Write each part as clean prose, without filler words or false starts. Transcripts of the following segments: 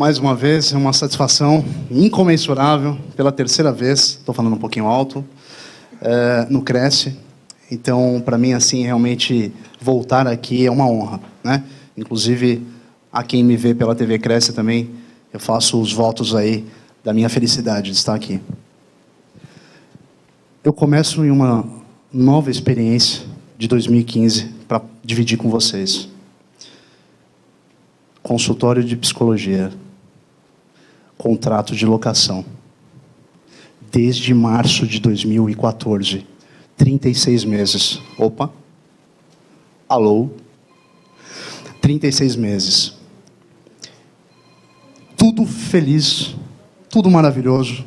Mais uma vez, é uma satisfação incomensurável, pela terceira vez, estou falando um pouquinho alto, no Cresce. Então, para mim, assim, realmente, voltar aqui é uma honra, né? Inclusive, a quem me vê pela TV Cresce também, eu faço os votos aí da minha felicidade de estar aqui. Eu começo em uma nova experiência de 2015 para dividir com vocês. Consultório de psicologia. Contrato de locação. Desde março de 2014. 36 meses. Opa. Alô. 36 meses. Tudo feliz. Tudo maravilhoso.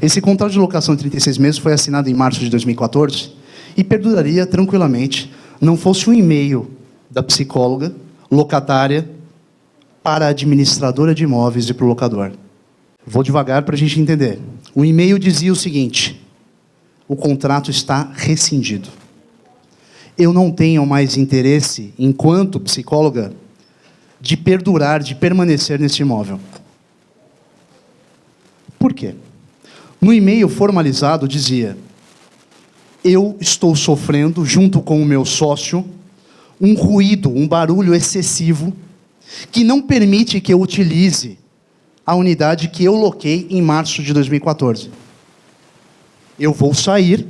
Esse contrato de locação de 36 meses foi assinado em março de 2014 e perduraria tranquilamente, não fosse um e-mail da psicóloga, locatária, para a administradora de imóveis e para o locador. Vou devagar para a gente entender. O e-mail dizia o seguinte: o contrato está rescindido. Eu não tenho mais interesse, enquanto psicóloga, de perdurar, de permanecer neste imóvel. Por quê? No e-mail formalizado dizia: eu estou sofrendo, junto com o meu sócio, um ruído, um barulho excessivo, que não permite que eu utilize a unidade que eu loquei em março de 2014. Eu vou sair,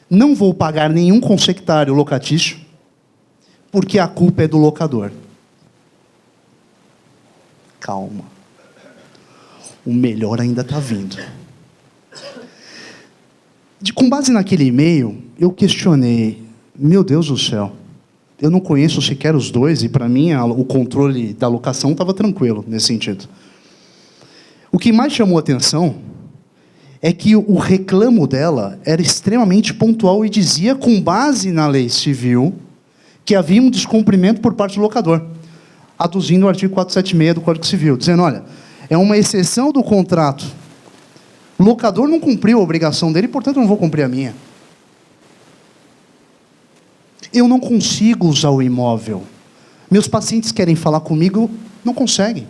não vou pagar nenhum consectário locatício, porque a culpa é do locador. Calma. O melhor ainda está vindo. Com base naquele e-mail, eu questionei: meu Deus do céu, eu não conheço sequer os dois, e para mim o controle da locação estava tranquilo nesse sentido. O que mais chamou a atenção é que o reclamo dela era extremamente pontual e dizia, com base na lei civil, que havia um descumprimento por parte do locador, aduzindo o artigo 476 do Código Civil, dizendo: olha, é uma exceção do contrato. O locador não cumpriu a obrigação dele, portanto, eu não vou cumprir a minha. Eu não consigo usar o imóvel. Meus pacientes querem falar comigo, não conseguem.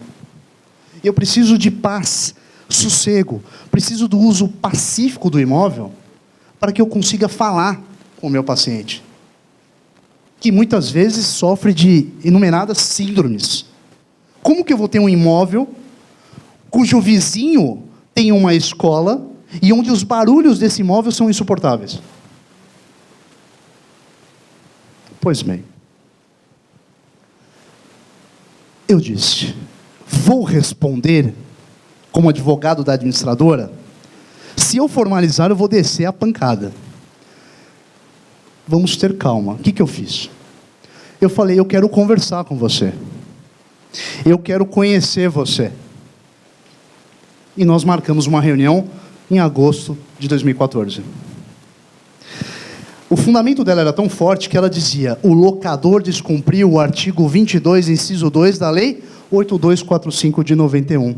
Eu preciso de paz, sossego. Preciso do uso pacífico do imóvel para que eu consiga falar com o meu paciente, que muitas vezes sofre de inumeradas síndromes. Como que eu vou ter um imóvel cujo vizinho tem uma escola e onde os barulhos desse imóvel são insuportáveis? Pois bem, eu disse: vou responder como advogado da administradora. Se eu formalizar, eu vou descer a pancada. Vamos ter calma. O que eu fiz? Eu falei: eu quero conversar com você. Eu quero conhecer você. E nós marcamos uma reunião em agosto de 2014. O fundamento dela era tão forte que ela dizia: o locador descumpriu o artigo 22, inciso 2 da Lei 8245 de 91,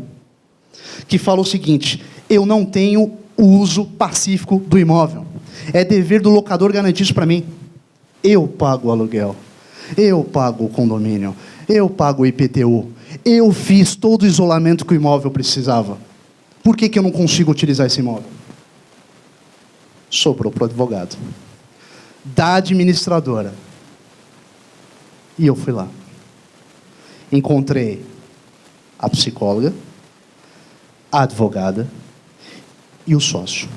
que fala o seguinte: eu não tenho o uso pacífico do imóvel. É dever do locador garantir isso para mim. Eu pago o aluguel, eu pago o condomínio, eu pago o IPTU, eu fiz todo o isolamento que o imóvel precisava. Por que eu não consigo utilizar esse imóvel? Sobrou para o advogado da administradora. E eu fui lá. Encontrei a psicóloga, a advogada e o sócio.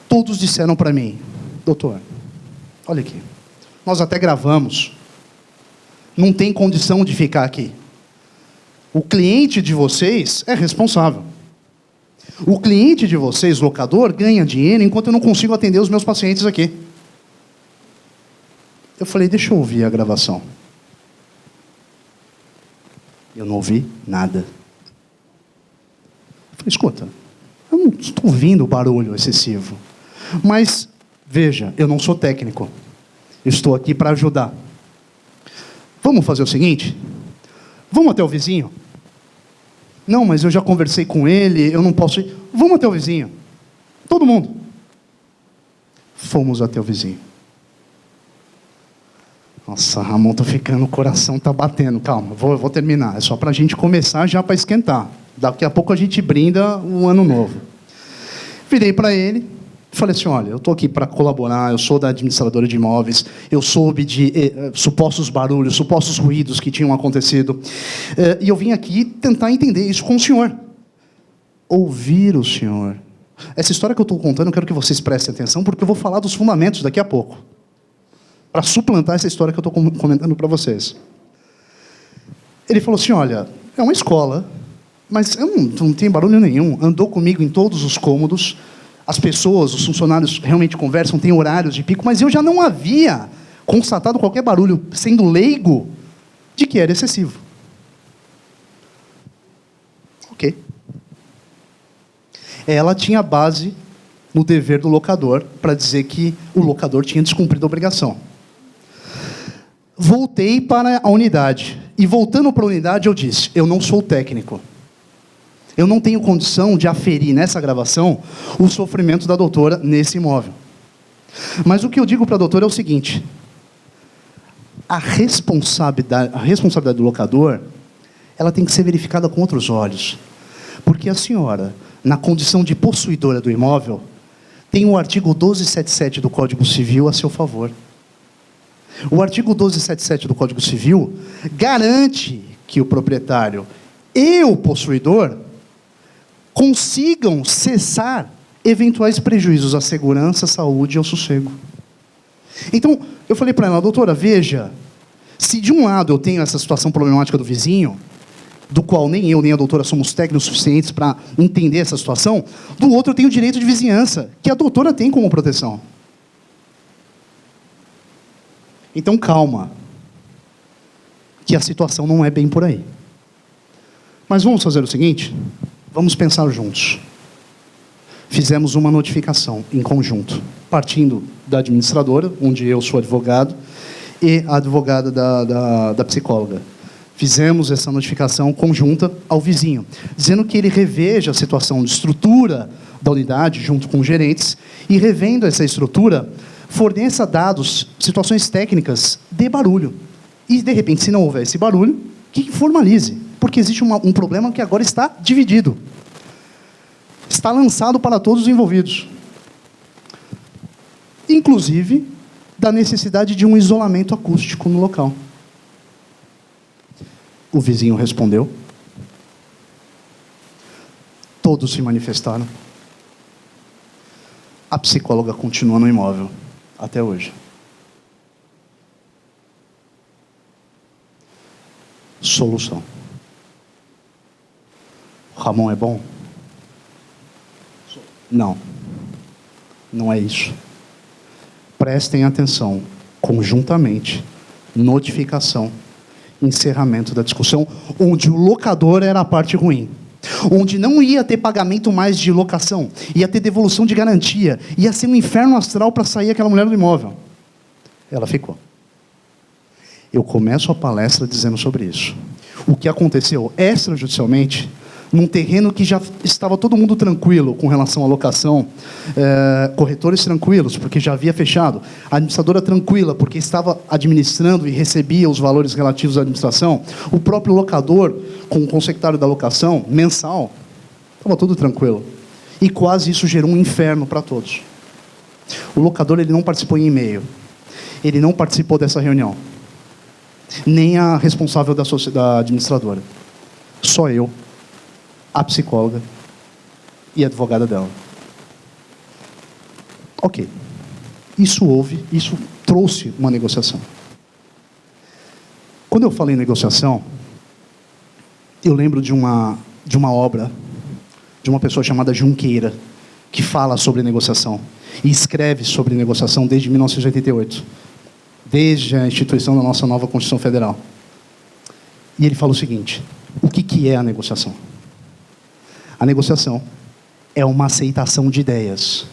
Todos disseram para mim: doutor, olha aqui, nós até gravamos, não tem condição de ficar aqui. O cliente de vocês é responsável. O cliente de vocês, locador, ganha dinheiro enquanto eu não consigo atender os meus pacientes aqui. Eu falei: deixa eu ouvir a gravação. Eu não ouvi nada. Eu falei: escuta, eu não estou ouvindo barulho excessivo. Mas, veja, eu não sou técnico. Estou aqui para ajudar. Vamos fazer o seguinte? Vamos até o vizinho? Não, mas eu já conversei com ele, eu não posso ir. Vamos até o vizinho. Todo mundo. Fomos até o vizinho. Nossa, Ramon, tô ficando, o coração tá batendo. Calma, vou terminar. É só pra gente começar já para esquentar. Daqui a pouco a gente brinda o ano novo. Virei para ele, falei assim, olha, eu tô aqui para colaborar, eu sou da administradora de imóveis, eu soube de supostos barulhos, supostos ruídos que tinham acontecido, e eu vim aqui tentar entender isso com o senhor. Ouvir o senhor. Essa história que eu estou contando, eu quero que vocês prestem atenção, porque eu vou falar dos fundamentos daqui a pouco, para suplantar essa história que eu estou comentando para vocês. Ele falou assim, olha, é uma escola, mas eu não tem barulho nenhum, andou comigo em todos os cômodos, as pessoas, os funcionários realmente conversam, tem horários de pico, mas eu já não havia constatado qualquer barulho, sendo leigo, de que era excessivo. Ok. Ela tinha base no dever do locador para dizer que o locador tinha descumprido a obrigação. Voltei para a unidade. E voltando para a unidade, eu disse, eu não sou técnico. Eu não tenho condição de aferir nessa gravação o sofrimento da doutora nesse imóvel. Mas o que eu digo para a doutora é o seguinte, a responsabilidade do locador, ela tem que ser verificada com outros olhos. Porque a senhora, na condição de possuidora do imóvel, tem o artigo 1277 do Código Civil a seu favor. O artigo 1277 do Código Civil garante que o proprietário e o possuidor consigam cessar eventuais prejuízos à segurança, à saúde e ao sossego. Então, eu falei para ela, doutora, veja, se de um lado eu tenho essa situação problemática do vizinho, do qual nem eu nem a doutora somos técnicos suficientes para entender essa situação, do outro eu tenho o direito de vizinhança, que a doutora tem como proteção. Então, calma, que a situação não é bem por aí. Mas vamos fazer o seguinte, vamos pensar juntos. Fizemos uma notificação em conjunto, partindo da administradora, onde eu sou advogado, e a advogada da psicóloga. Fizemos essa notificação conjunta ao vizinho, dizendo que ele reveja a situação de estrutura da unidade, junto com os gerentes, e revendo essa estrutura, forneça dados, situações técnicas de barulho. E, de repente, se não houver esse barulho, que formalize, porque existe um problema que agora está dividido. Está lançado para todos os envolvidos. Inclusive, da necessidade de um isolamento acústico no local. O vizinho respondeu. Todos se manifestaram. A psicóloga continua no imóvel até hoje. Solução. O Ramon é bom? Não. Não é isso. Prestem atenção. Conjuntamente, notificação, encerramento da discussão, onde o locador era a parte ruim. Onde não ia ter pagamento mais de locação, ia ter devolução de garantia, ia ser um inferno astral para sair aquela mulher do imóvel. Ela ficou. Eu começo a palestra dizendo sobre isso. O que aconteceu extrajudicialmente, num terreno que já estava todo mundo tranquilo com relação à locação, corretores tranquilos, porque já havia fechado, a administradora tranquila, porque estava administrando e recebia os valores relativos à administração, o próprio locador, com o consectário da locação, mensal, estava tudo tranquilo. E quase isso gerou um inferno para todos. O locador ele não participou em e-mail, ele não participou dessa reunião, nem a responsável da administradora. Só eu, a psicóloga e a advogada dela. Ok. Isso trouxe uma negociação. Quando eu falei em negociação, eu lembro de uma obra de uma pessoa chamada Junqueira, que fala sobre negociação e escreve sobre negociação desde 1988, desde a instituição da nossa nova Constituição Federal. E ele fala o seguinte, o que é a negociação? A negociação é uma aceitação de ideias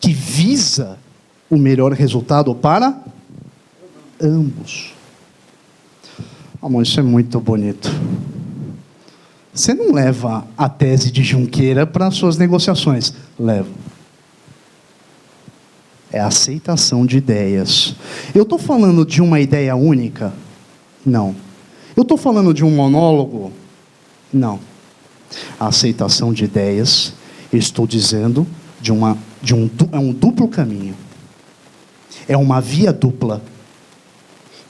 que visa o melhor resultado para ambos. Amor, isso é muito bonito. Você não leva a tese de Junqueira para as suas negociações. Leva. É a aceitação de ideias. Eu estou falando de uma ideia única? Não. Eu estou falando de um monólogo? Não. A aceitação de ideias, eu estou dizendo é um duplo caminho. É uma via dupla.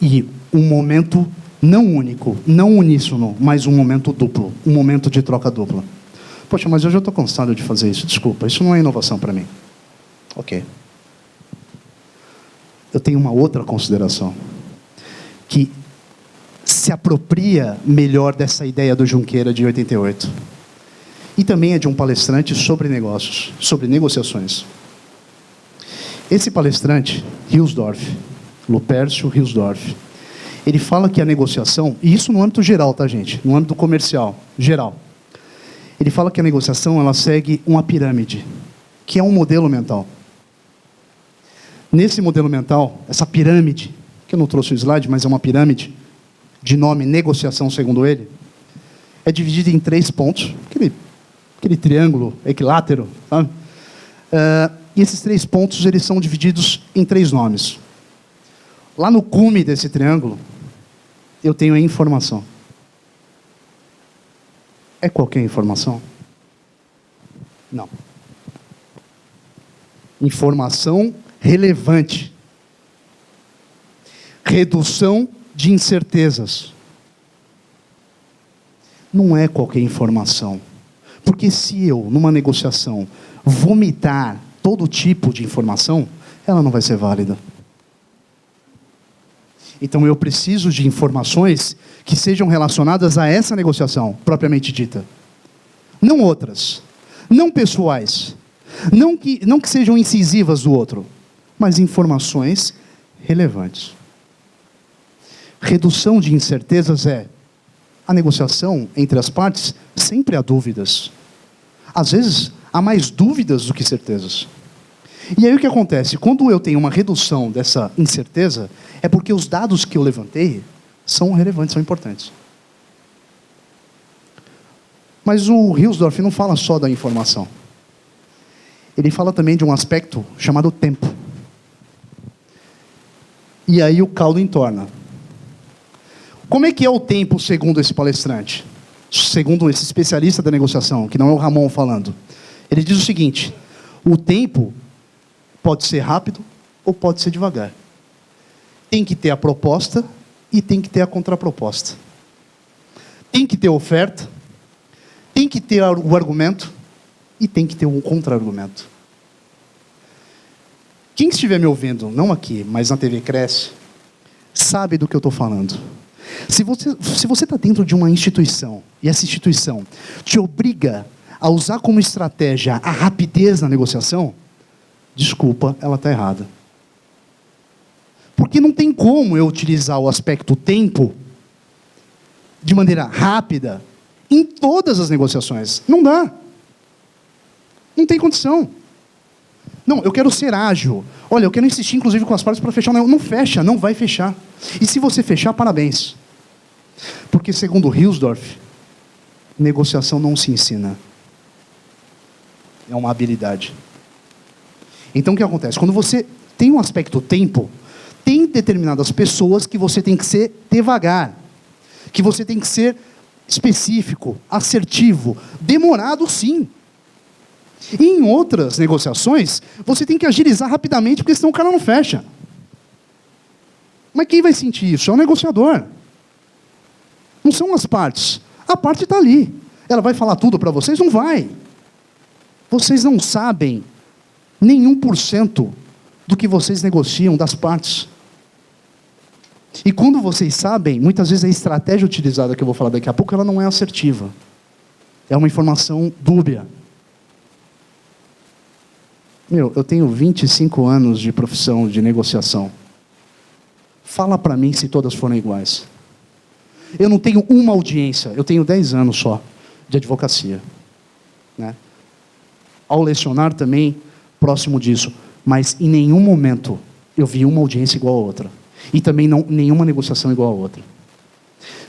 E um momento não único, não uníssono, mas um momento duplo. Um momento de troca dupla. Poxa, mas eu já estou cansado de fazer isso. Desculpa, isso não é inovação para mim. Ok. Eu tenho uma outra consideração. Que se apropria melhor dessa ideia do Junqueira de 88. E também é de um palestrante sobre negócios, sobre negociações. Esse palestrante, Hilsdorf, Lupércio Hilsdorf, ele fala que a negociação, e isso no âmbito geral, tá, gente? No âmbito comercial, geral. Ele fala que a negociação, ela segue uma pirâmide, que é um modelo mental. Nesse modelo mental, essa pirâmide, que eu não trouxe o slide, mas é uma pirâmide, de nome negociação, segundo ele, é dividida em 3 pontos, aquele triângulo equilátero, sabe? E esses 3 pontos, eles são divididos em 3 nomes. Lá no cume desse triângulo, eu tenho a informação. É qualquer informação? Não. Informação relevante. Redução de incertezas. Não é qualquer informação. Porque se eu, numa negociação, vomitar todo tipo de informação, ela não vai ser válida. Então eu preciso de informações que sejam relacionadas a essa negociação, propriamente dita. Não outras. Não pessoais. Não que sejam incisivas do outro. Mas informações relevantes. Redução de incertezas é a negociação entre as partes, sempre há dúvidas. Às vezes, há mais dúvidas do que certezas. E aí o que acontece? Quando eu tenho uma redução dessa incerteza, é porque os dados que eu levantei são relevantes, são importantes. Mas o Hilsdorf não fala só da informação. Ele fala também de um aspecto chamado tempo. E aí o caldo entorna. Como é que é o tempo segundo esse palestrante? Segundo esse especialista da negociação, que não é o Ramon falando. Ele diz o seguinte: o tempo pode ser rápido ou pode ser devagar. Tem que ter a proposta e tem que ter a contraproposta. Tem que ter oferta, tem que ter o argumento e tem que ter um contra-argumento. Quem estiver me ouvindo, não aqui, mas na TV Cresce, sabe do que eu estou falando. Se você está dentro de uma instituição, e essa instituição te obriga a usar como estratégia a rapidez na negociação, desculpa, ela está errada. Porque não tem como eu utilizar o aspecto tempo de maneira rápida em todas as negociações. Não dá. Não tem condição. Não, eu quero ser ágil. Olha, eu quero insistir, inclusive, com as partes para fechar o negócio. Não fecha, não vai fechar. E se você fechar, parabéns. Porque, segundo Hilsdorf, negociação não se ensina. É uma habilidade. Então, o que acontece? Quando você tem um aspecto tempo, tem determinadas pessoas que você tem que ser devagar, que você tem que ser específico, assertivo, demorado sim. E em outras negociações, você tem que agilizar rapidamente, porque senão o cara não fecha. Mas quem vai sentir isso? É o negociador. Não são as partes. A parte está ali. Ela vai falar tudo para vocês? Não vai. Vocês não sabem nem 1% do que vocês negociam das partes. E quando vocês sabem, muitas vezes a estratégia utilizada, que eu vou falar daqui a pouco, ela não é assertiva. É uma informação dúbia. Eu tenho 25 anos de profissão de negociação. Fala para mim se todas foram iguais. Eu não tenho uma audiência, eu tenho 10 anos só de advocacia. Né? Ao lecionar também, próximo disso. Mas em nenhum momento eu vi uma audiência igual a outra. E também nenhuma negociação igual a outra.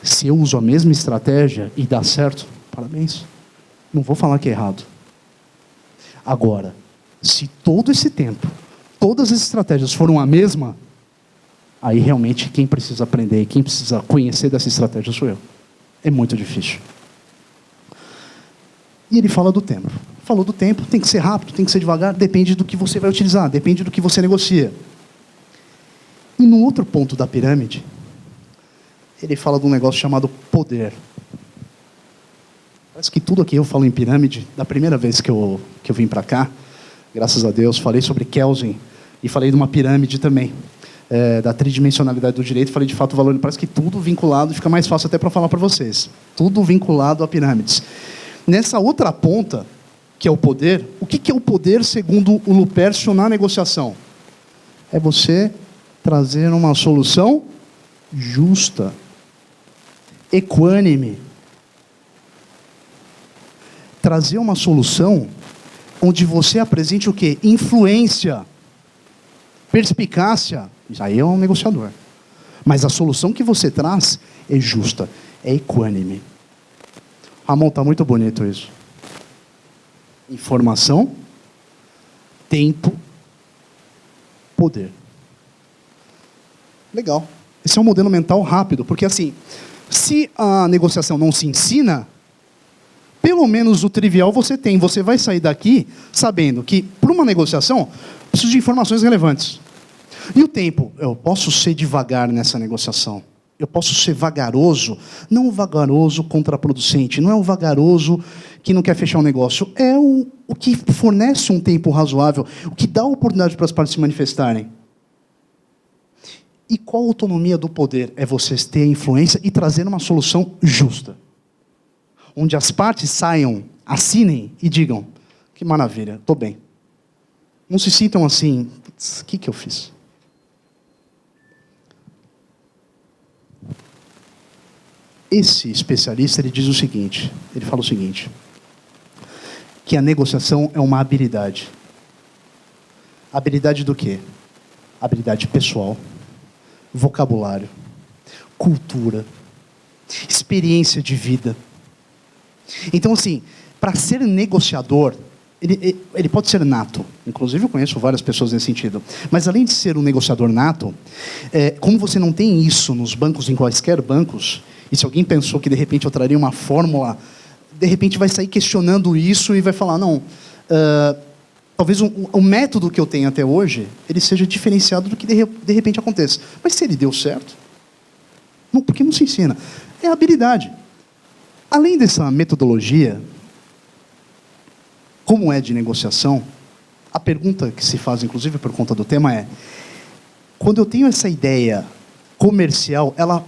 Se eu uso a mesma estratégia e dá certo, parabéns. Não vou falar que é errado. Agora, se todo esse tempo, todas as estratégias foram a mesma, aí realmente quem precisa aprender, quem precisa conhecer dessa estratégia sou eu. É muito difícil. E ele fala do tempo. Falou do tempo, tem que ser rápido, tem que ser devagar, depende do que você vai utilizar, depende do que você negocia. E no outro ponto da pirâmide, ele fala de um negócio chamado poder. Parece que tudo aqui eu falo em pirâmide. Da primeira vez que eu vim para cá, graças a Deus, falei sobre Kelsen e falei de uma pirâmide também, da tridimensionalidade do direito, falei de fato o valor. Parece que tudo vinculado, fica mais fácil até para falar para vocês. Tudo vinculado a pirâmides. Nessa outra ponta, que é o poder, o que é o poder segundo o Lupercio na negociação? É você trazer uma solução justa, equânime. Trazer uma solução onde você apresente o quê? Influência, perspicácia. Isso aí é um negociador. Mas a solução que você traz é justa, é equânime. Ramon, está muito bonito isso. Informação, tempo, poder. Legal. Esse é um modelo mental rápido, porque assim, se a negociação não se ensina, pelo menos o trivial você tem. Você vai sair daqui sabendo que, para uma negociação, preciso de informações relevantes. E o tempo? Eu posso ser devagar nessa negociação. Eu posso ser vagaroso, não o vagaroso contraproducente, não é o vagaroso que não quer fechar um negócio, é o que fornece um tempo razoável, o que dá oportunidade para as partes se manifestarem. E qual a autonomia do poder? É você ter a influência e trazer uma solução justa. Onde as partes saiam, assinem e digam, que maravilha, estou bem. Não se sintam assim, o que eu fiz? Esse especialista, ele diz o seguinte, ele fala o seguinte, que a negociação é uma habilidade. Habilidade do quê? Habilidade pessoal, vocabulário, cultura, experiência de vida. Então, assim, para ser negociador, ele pode ser nato. Inclusive, eu conheço várias pessoas nesse sentido. Mas, além de ser um negociador nato, como você não tem isso nos bancos, em quaisquer bancos, e se alguém pensou que, de repente, eu traria uma fórmula, de repente vai sair questionando isso e vai falar, não, talvez o método que eu tenho até hoje, ele seja diferenciado do que, de repente, aconteça. Mas se ele deu certo, não, por que não se ensina? É habilidade. Além dessa metodologia, como é de negociação, a pergunta que se faz, inclusive por conta do tema, é: quando eu tenho essa ideia comercial, ela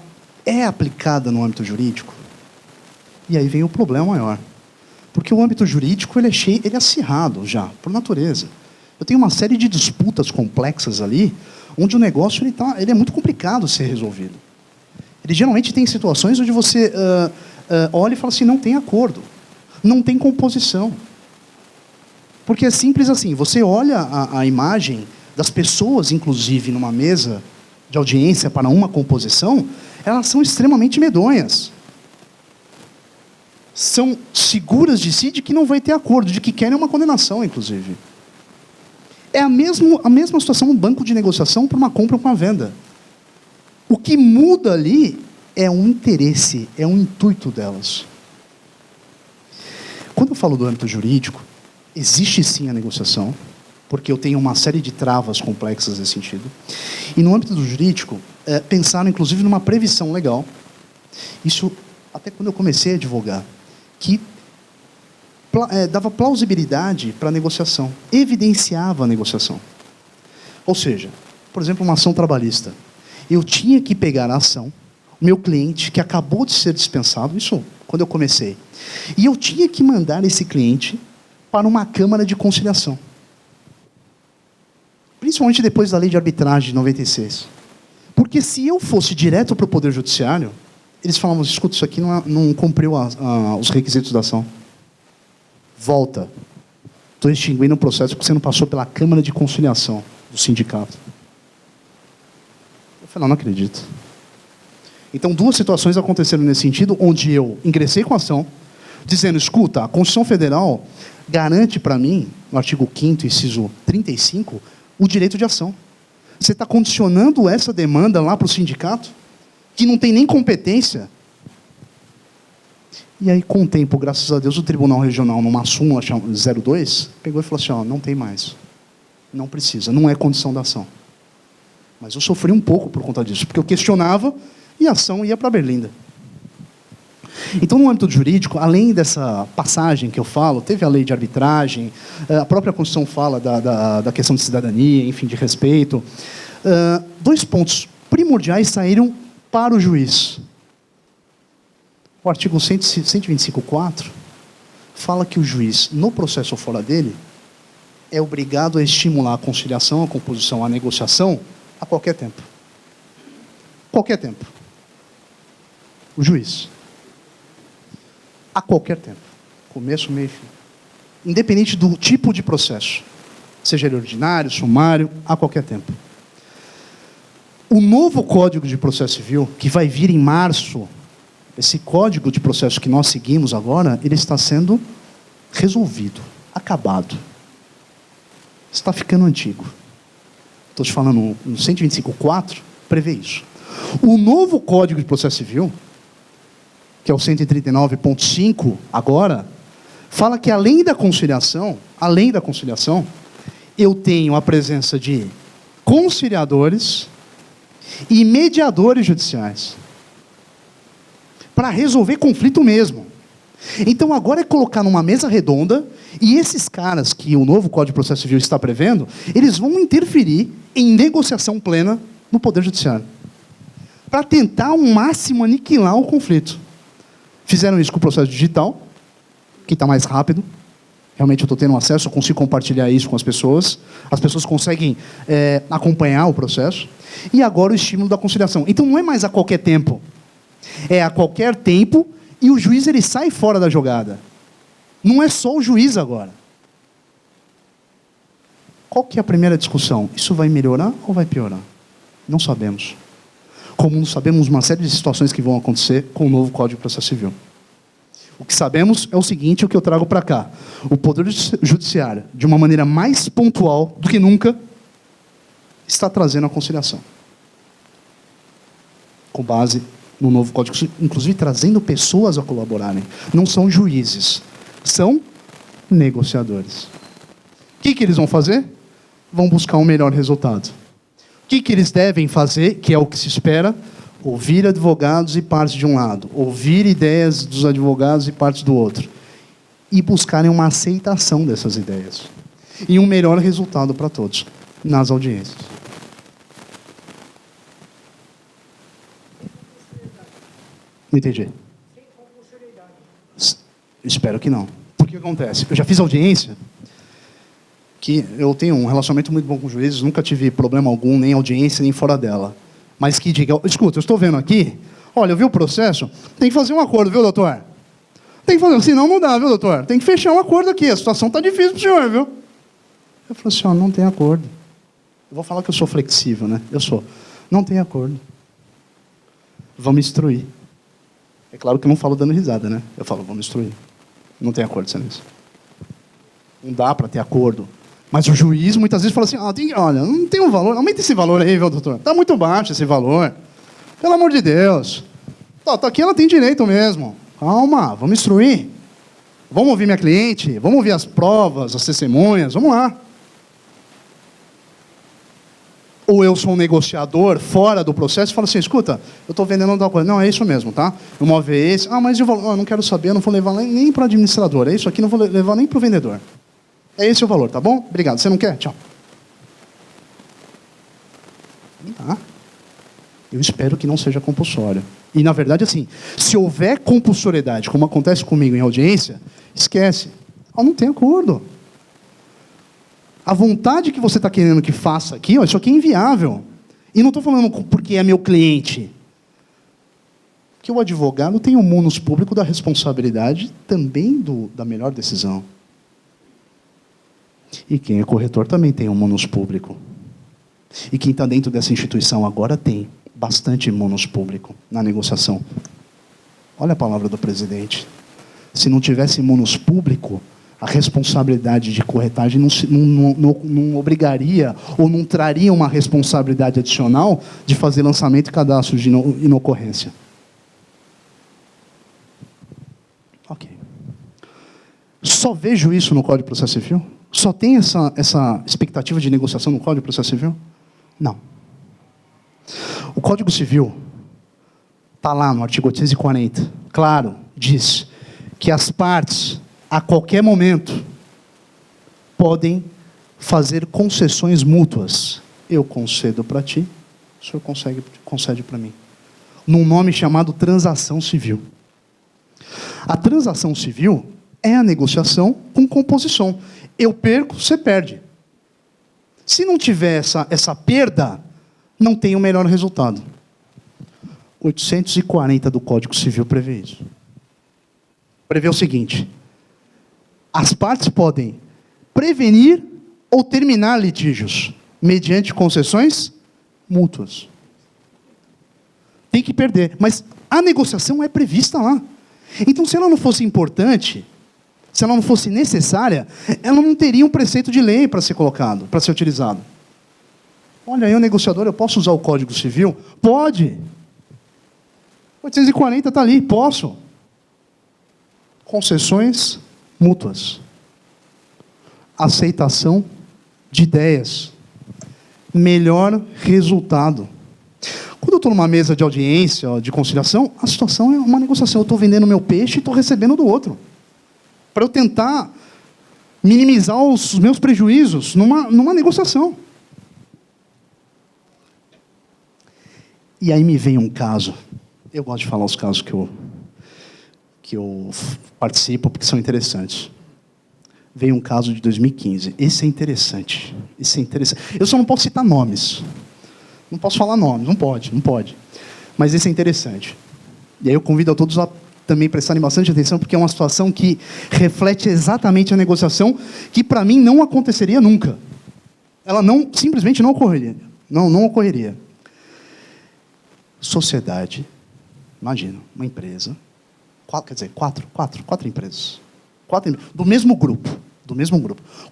é aplicada no âmbito jurídico? E aí vem o problema maior. Porque o âmbito jurídico ele é acirrado já, por natureza. Eu tenho uma série de disputas complexas ali, onde o negócio ele é muito complicado de ser resolvido. Ele geralmente tem situações onde você olha e fala assim, não tem acordo, não tem composição. Porque é simples assim, você olha a imagem das pessoas, inclusive, numa mesa de audiência para uma composição, elas são extremamente medonhas. São seguras de si de que não vai ter acordo, de que querem uma condenação, inclusive. É a mesma situação no banco de negociação para uma compra ou uma venda. O que muda ali é um interesse, é um intuito delas. Quando eu falo do âmbito jurídico, existe sim a negociação, porque eu tenho uma série de travas complexas nesse sentido. E no âmbito do jurídico, pensaram inclusive numa previsão legal. Isso, até quando eu comecei a advogar, que dava plausibilidade para a negociação, evidenciava a negociação. Ou seja, por exemplo, uma ação trabalhista. Eu tinha que pegar a ação, o meu cliente, que acabou de ser dispensado, isso quando eu comecei, e eu tinha que mandar esse cliente para uma câmara de conciliação. Principalmente depois da lei de arbitragem de 96. Porque se eu fosse direto para o Poder Judiciário, eles falavam, escuta, isso aqui não cumpriu os requisitos da ação. Volta. Estou extinguindo o processo porque você não passou pela Câmara de Conciliação do sindicato. Eu falei, não acredito. Então, duas situações aconteceram nesse sentido, onde eu ingressei com a ação, dizendo, escuta, a Constituição Federal garante para mim, no artigo 5º, inciso 35, o direito de ação. Você está condicionando essa demanda lá para o sindicato, que não tem nem competência. E aí, com o tempo, graças a Deus, o Tribunal Regional, numa súmula 02, pegou e falou assim, ó, não tem mais. Não precisa, não é condição da ação. Mas eu sofri um pouco por conta disso, porque eu questionava e a ação ia para Berlinda. Então, no âmbito jurídico, além dessa passagem que eu falo, teve a lei de arbitragem, a própria Constituição fala da questão de cidadania, enfim, de respeito. Dois pontos primordiais saíram para o juiz. O artigo 125.4 fala que o juiz, no processo ou fora dele, é obrigado a estimular a conciliação, a composição, a negociação a qualquer tempo. Qualquer tempo. O juiz. A qualquer tempo. Começo, meio e fim. Independente do tipo de processo. Seja ele ordinário, sumário, a qualquer tempo. O novo Código de Processo Civil, que vai vir em março, esse Código de Processo que nós seguimos agora, ele está sendo resolvido, acabado. Está ficando antigo. Estou te falando, no 125.4, prevê isso. O novo Código de Processo Civil, que é o 139.5 agora, fala que além da conciliação, eu tenho a presença de conciliadores e mediadores judiciais para resolver conflito mesmo. Então agora é colocar numa mesa redonda e esses caras que o novo Código de Processo Civil está prevendo, eles vão interferir em negociação plena no Poder Judiciário para tentar ao máximo aniquilar o conflito. Fizeram isso com o processo digital, que está mais rápido. Realmente eu estou tendo acesso, eu consigo compartilhar isso com as pessoas conseguem acompanhar o processo. E agora o estímulo da conciliação. Então não é mais a qualquer tempo. É a qualquer tempo e o juiz ele sai fora da jogada. Não é só o juiz agora. Qual que é a primeira discussão? Isso vai melhorar ou vai piorar? Não sabemos. Como não sabemos uma série de situações que vão acontecer com o novo Código de Processo Civil. O que sabemos é o seguinte, o que eu trago para cá. O Poder Judiciário, de uma maneira mais pontual do que nunca, está trazendo a conciliação. Com base no novo Código, inclusive trazendo pessoas a colaborarem. Não são juízes, são negociadores. O que eles vão fazer? Vão buscar um melhor resultado. O que eles devem fazer, que é o que se espera? Ouvir advogados e partes de um lado, ouvir ideias dos advogados e partes do outro, e buscarem uma aceitação dessas ideias. E um melhor resultado para todos, nas audiências. Não entendi. Espero que não. Porque o que acontece? Eu já fiz audiência, que eu tenho um relacionamento muito bom com os juízes, nunca tive problema algum, nem audiência, nem fora dela. Mas que diga, escuta, eu estou vendo aqui, olha, eu vi o processo, tem que fazer um acordo, viu, doutor? Tem que fazer, senão não dá, viu, doutor? Tem que fechar um acordo aqui, a situação está difícil para o senhor, viu? Eu falei assim, ó, não tem acordo. Eu vou falar que eu sou flexível, né? Eu sou. Não tem acordo. Vamos instruir. É claro que eu não falo dando risada, né? Eu falo, vamos instruir. Não tem acordo, Senhor. Não dá para ter acordo. Mas o juiz muitas vezes fala assim, olha, não tem um valor, aumenta esse valor aí, viu, doutor? Está muito baixo esse valor. Pelo amor de Deus. Tá aqui ela tem direito mesmo. Calma, vamos instruir. Vamos ouvir minha cliente, vamos ouvir as provas, as testemunhas, vamos lá. Ou eu sou um negociador fora do processo e falo assim, escuta, eu estou vendendo tal coisa. Não, é isso mesmo, tá? O imóvel é esse. Mas e o valor? Eu não quero saber, eu não vou levar nem para o administrador. É isso aqui, não vou levar nem para o vendedor. É esse o valor, tá bom? Obrigado. Você não quer? Tchau. Tá. Eu espero que não seja compulsório. E, na verdade, assim, se houver compulsoriedade, como acontece comigo em audiência, esquece. Não tem acordo. A vontade que você está querendo que faça aqui, isso aqui é inviável. E não estou falando porque é meu cliente. Porque o advogado tem o munus público da responsabilidade também da melhor decisão. E quem é corretor também tem um munus público. E quem está dentro dessa instituição agora tem bastante munus público na negociação. Olha a palavra do presidente. Se não tivesse munus público, A responsabilidade de corretagem não obrigaria ou não traria uma responsabilidade adicional de fazer lançamento e cadastro de inocorrência. Ok. Só vejo isso no Código de Processo Civil? Só tem essa expectativa de negociação no Código de Processo Civil? Não. O Código Civil está lá no artigo 840. Claro, diz que as partes, a qualquer momento, podem fazer concessões mútuas. Eu concedo para ti, o senhor concede para mim. Num nome chamado transação civil. A transação civil é a negociação com composição. Eu perco, você perde. Se não tiver essa perda, não tem o melhor resultado. 840 do Código Civil prevê isso. Prevê o seguinte: as partes podem prevenir ou terminar litígios mediante concessões mútuas. Tem que perder, mas a negociação é prevista lá. Então, se ela não fosse importante, se ela não fosse necessária, ela não teria um preceito de lei para ser colocado, para ser utilizado. Olha, eu, negociador, eu posso usar o Código Civil? Pode. 840 está ali, posso. Concessões mútuas. Aceitação de ideias. Melhor resultado. Quando eu estou numa mesa de audiência, de conciliação, a situação é uma negociação. Eu estou vendendo meu peixe e estou recebendo do outro. Para eu tentar minimizar os meus prejuízos numa negociação. E aí me vem um caso. Eu gosto de falar os casos que eu participo, porque são interessantes. Veio um caso de 2015. Esse é interessante. Esse é interessante. Eu só não posso citar nomes. Não posso falar nomes. Não pode. Mas esse é interessante. E aí eu convido a todos a também prestarem bastante atenção, porque é uma situação que reflete exatamente a negociação, que para mim não aconteceria nunca. Ela simplesmente não ocorreria. Não ocorreria. Sociedade, imagina, uma empresa, quatro empresas. Do mesmo grupo.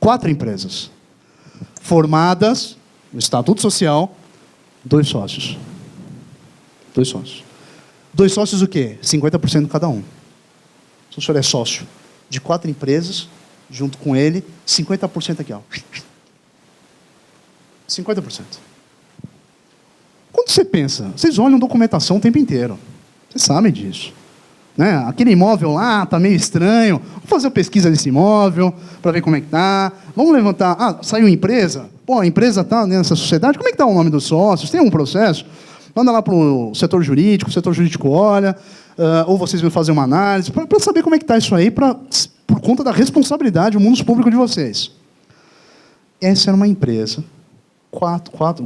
4 empresas. Formadas no Estatuto Social, 2 sócios. 2 sócios o quê? 50% cada um. Se o senhor é sócio de 4 empresas, junto com ele, 50% aqui, ó. 50%. Quando você pensa, vocês olham documentação o tempo inteiro. Vocês sabem disso. Né? Aquele imóvel lá está meio estranho. Vamos fazer uma pesquisa desse imóvel para ver como é que está. Vamos levantar. Ah, saiu empresa? Pô, a empresa está nessa sociedade. Como é que está o nome dos sócios? Tem um processo? Manda lá para o setor jurídico olha, ou vocês vão fazer uma análise, para saber como é que está isso aí, por conta da responsabilidade, o mundo público de vocês. Essa era uma empresa,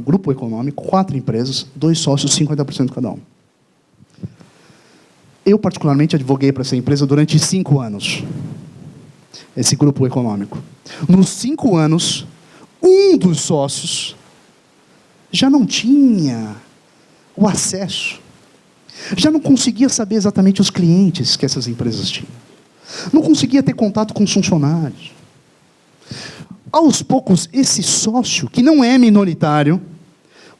grupo econômico, 4 empresas, 2 sócios, 50% cada um. Eu, particularmente, advoguei para essa empresa durante 5 anos. Esse grupo econômico. Nos 5 anos, um dos sócios já não tinha o acesso. Já não conseguia saber exatamente os clientes que essas empresas tinham. Não conseguia ter contato com os funcionários. Aos poucos, esse sócio, que não é minoritário,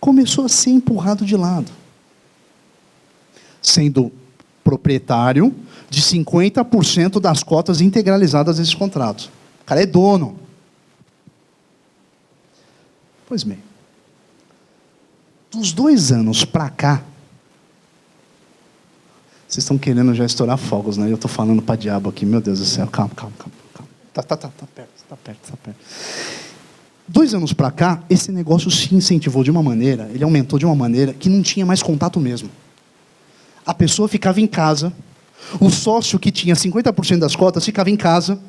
começou a ser empurrado de lado. Sendo proprietário de 50% das cotas integralizadas desses contratos. O cara é dono. Pois bem. Dos 2 anos para cá, vocês estão querendo já estourar fogos, né? Eu estou falando para diabo aqui, meu Deus do céu. Calma. Tá perto. 2 anos para cá, esse negócio se incentivou de uma maneira, ele aumentou de uma maneira que não tinha mais contato mesmo. A pessoa ficava em casa, o sócio que tinha 50% das cotas ficava em casa,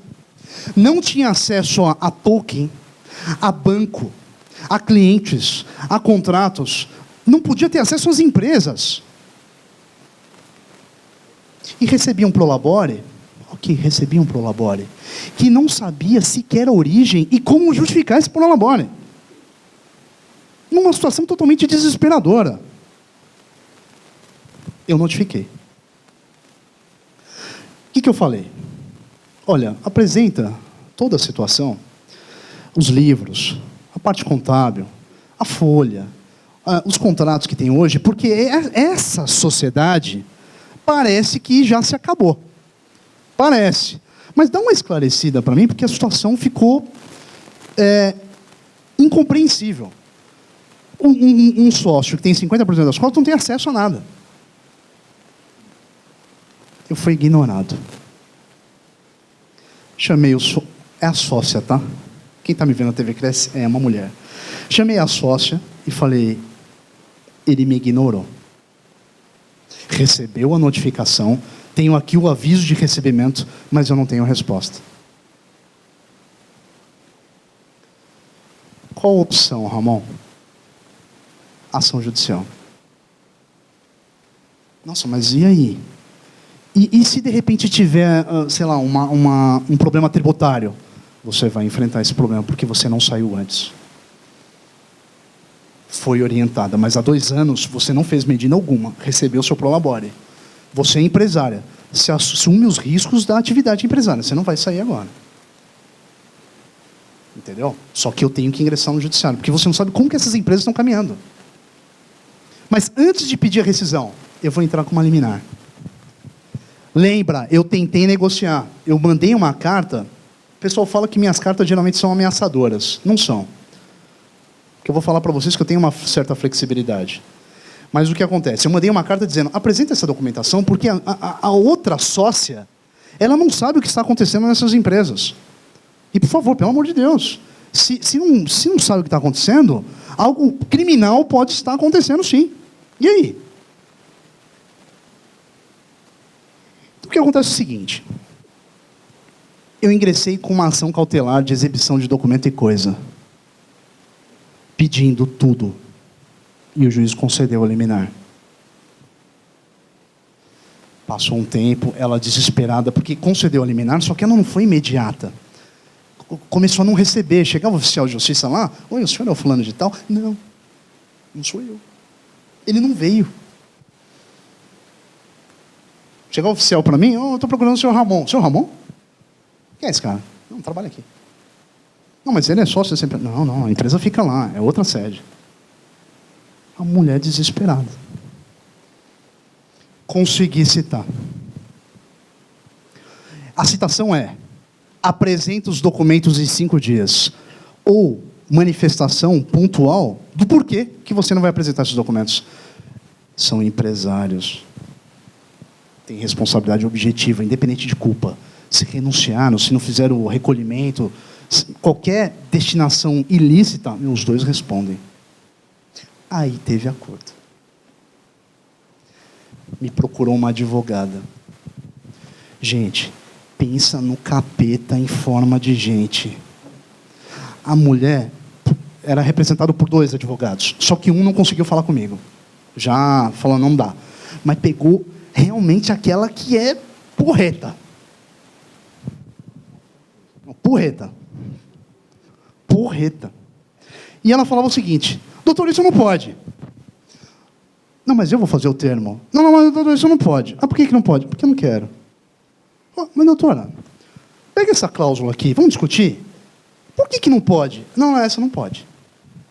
não tinha acesso a token, a banco, a clientes, a contratos, não podia ter acesso às empresas. E recebia um prolabore, que não sabia sequer a origem e como justificar esse prolabore. Numa situação totalmente desesperadora. Eu notifiquei. O que eu falei? Olha, apresenta toda a situação, os livros, a parte contábil, a folha, os contratos que tem hoje, porque essa sociedade parece que já se acabou. Parece. Mas dá uma esclarecida para mim, porque a situação ficou incompreensível. Um sócio que tem 50% das cotas não tem acesso a nada. Eu fui ignorado. Chamei é a sócia, tá? Quem está me vendo na TV Cresce é uma mulher. Chamei a sócia e falei, ele me ignorou. Recebeu a notificação, tenho aqui o aviso de recebimento, mas eu não tenho resposta. Qual a opção, Ramon? Ação judicial. Nossa, mas e aí? E se de repente tiver, sei lá, um problema tributário? Você vai enfrentar esse problema porque você não saiu antes. Foi orientada, mas há 2 anos você não fez medida alguma, recebeu seu prolabore. Você é empresária, você assume os riscos da atividade empresária, você não vai sair agora. Entendeu? Só que eu tenho que ingressar no judiciário, porque você não sabe como que essas empresas estão caminhando. Mas antes de pedir a rescisão, eu vou entrar com uma liminar. Lembra, eu tentei negociar. Eu mandei uma carta. O pessoal fala que minhas cartas geralmente são ameaçadoras. Não são. Porque eu vou falar para vocês que eu tenho uma certa flexibilidade. Mas o que acontece? Eu mandei uma carta dizendo, apresenta essa documentação, porque a outra sócia, ela não sabe o que está acontecendo nessas empresas. E, por favor, pelo amor de Deus, se não sabe o que está acontecendo, algo criminal pode estar acontecendo, sim. E aí? O que acontece é o seguinte. Eu ingressei com uma ação cautelar de exibição de documento e coisa, pedindo tudo. E o juiz concedeu a liminar. Passou um tempo, ela desesperada, porque concedeu a liminar, só que ela não foi imediata. Começou a não receber. Chegava o oficial de justiça lá, oi, o senhor é o fulano de tal? Não, não sou eu. Ele não veio. Chegou o oficial para mim, eu estou procurando o senhor Ramon. Senhor Ramon? Quem é esse cara? Não, trabalha aqui. Não, mas ele é sócio sempre. Não, a empresa fica lá, é outra sede. A mulher desesperada. Consegui citar. A citação é: apresenta os documentos em 5 dias. Ou manifestação pontual do porquê que você não vai apresentar esses documentos. São empresários. Tem responsabilidade objetiva, independente de culpa. Se renunciaram, se não fizeram o recolhimento, qualquer destinação ilícita, os 2 respondem. Aí teve acordo. Me procurou uma advogada. Gente, pensa no capeta em forma de gente. A mulher era representada por 2 advogados, só que um não conseguiu falar comigo. Já falou, não dá. Mas pegou realmente aquela que é porreta. Porreta. E ela falava o seguinte, doutor, isso não pode. Não, mas eu vou fazer o termo. Não, mas doutor, isso não pode. Ah, por que não pode? Porque eu não quero. Oh, mas doutora, pega essa cláusula aqui, vamos discutir? Por que não pode? Não, essa não pode.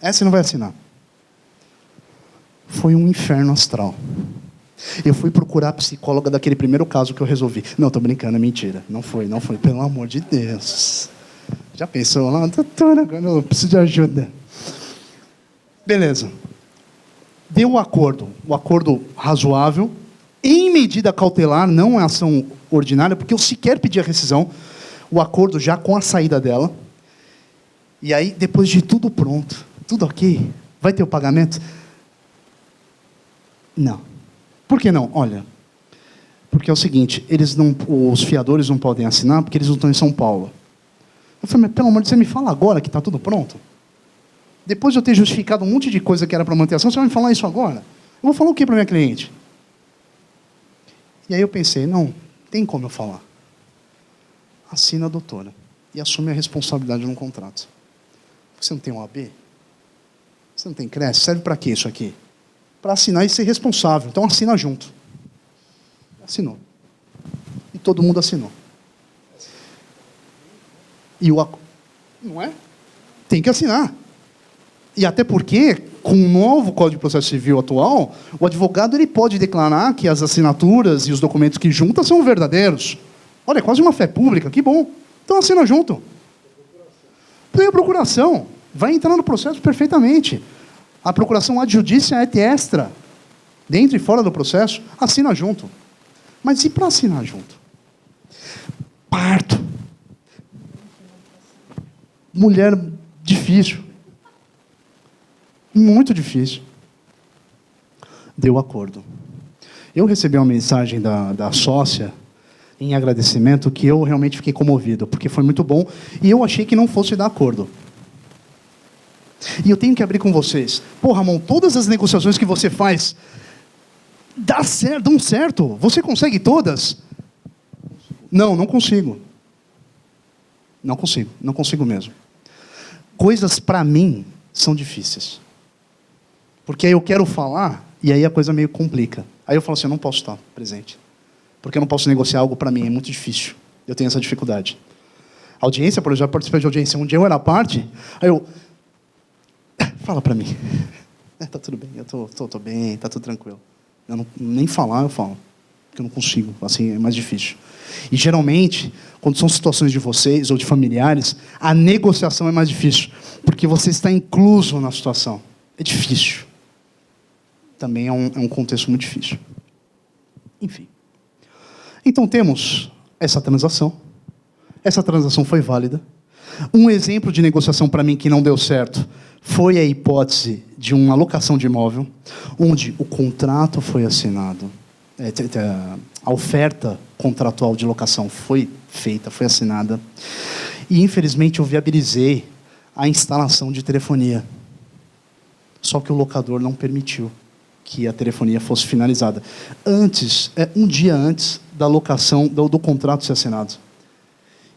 Essa você não vai assinar. Foi um inferno astral. Eu fui procurar a psicóloga daquele primeiro caso que eu resolvi. Não, estou brincando, é mentira. Não foi. Pelo amor de Deus. Já pensou lá? Doutora, agora eu preciso de ajuda. Beleza. Deu o acordo razoável, em medida cautelar, não é ação ordinária, porque eu sequer pedi a rescisão, o acordo já com a saída dela. E aí, depois de tudo pronto, tudo ok, vai ter o pagamento? Não. Por que não? Olha, porque é o seguinte, os fiadores não podem assinar porque eles não estão em São Paulo. Eu falei, mas pelo amor de Deus, você me fala agora que está tudo pronto? Depois de eu ter justificado um monte de coisa que era para manter a ação, você vai me falar isso agora? Eu vou falar o que para minha cliente? E aí eu pensei, não, tem como eu falar. Assina a doutora e assume a responsabilidade no contrato. Você não tem um AB? Você não tem CRES? Serve para quê isso aqui? Para assinar e ser responsável. Então assina junto. Assinou. E todo mundo assinou. E não é? Tem que assinar. E até porque, com o novo Código de Processo Civil atual, o advogado ele pode declarar que as assinaturas e os documentos que junta são verdadeiros. Olha, é quase uma fé pública, que bom. Então assina junto. Tem a procuração. Vai entrar no processo perfeitamente. A procuração ad judicia et extra. Dentro e fora do processo, assina junto. Mas e para assinar junto? Parto. Mulher difícil. Muito difícil. Deu acordo. Eu recebi uma mensagem da sócia em agradecimento que eu realmente fiquei comovido, porque foi muito bom e eu achei que não fosse dar acordo. E eu tenho que abrir com vocês. Pô, Ramon, todas as negociações que você faz dão certo? Você consegue todas? Não, não consigo. Não consigo mesmo. Coisas, para mim, são difíceis. Porque aí eu quero falar, e aí a coisa meio complica. Aí eu falo assim, eu não posso estar presente. Porque eu não posso negociar algo para mim, é muito difícil. Eu tenho essa dificuldade. Audiência, por exemplo, eu já participei de audiência. Um dia eu era parte, aí eu... Fala para mim. Tá tudo bem, eu tô bem, tá tudo tranquilo. Eu não, nem falar, eu falo. Porque eu não consigo, assim, é mais difícil. E, geralmente, quando são situações de vocês ou de familiares, a negociação é mais difícil, porque você está incluso na situação. É difícil. Também é um contexto muito difícil. Enfim. Então, temos essa transação. Essa transação foi válida. Um exemplo de negociação, para mim, que não deu certo, foi a hipótese de uma locação de imóvel, onde o contrato foi assinado, a oferta contratual de locação foi feita, foi assinada, e, infelizmente, eu viabilizei a instalação de telefonia. Só que o locador não permitiu que a telefonia fosse finalizada. Um dia antes da locação, do contrato ser assinado.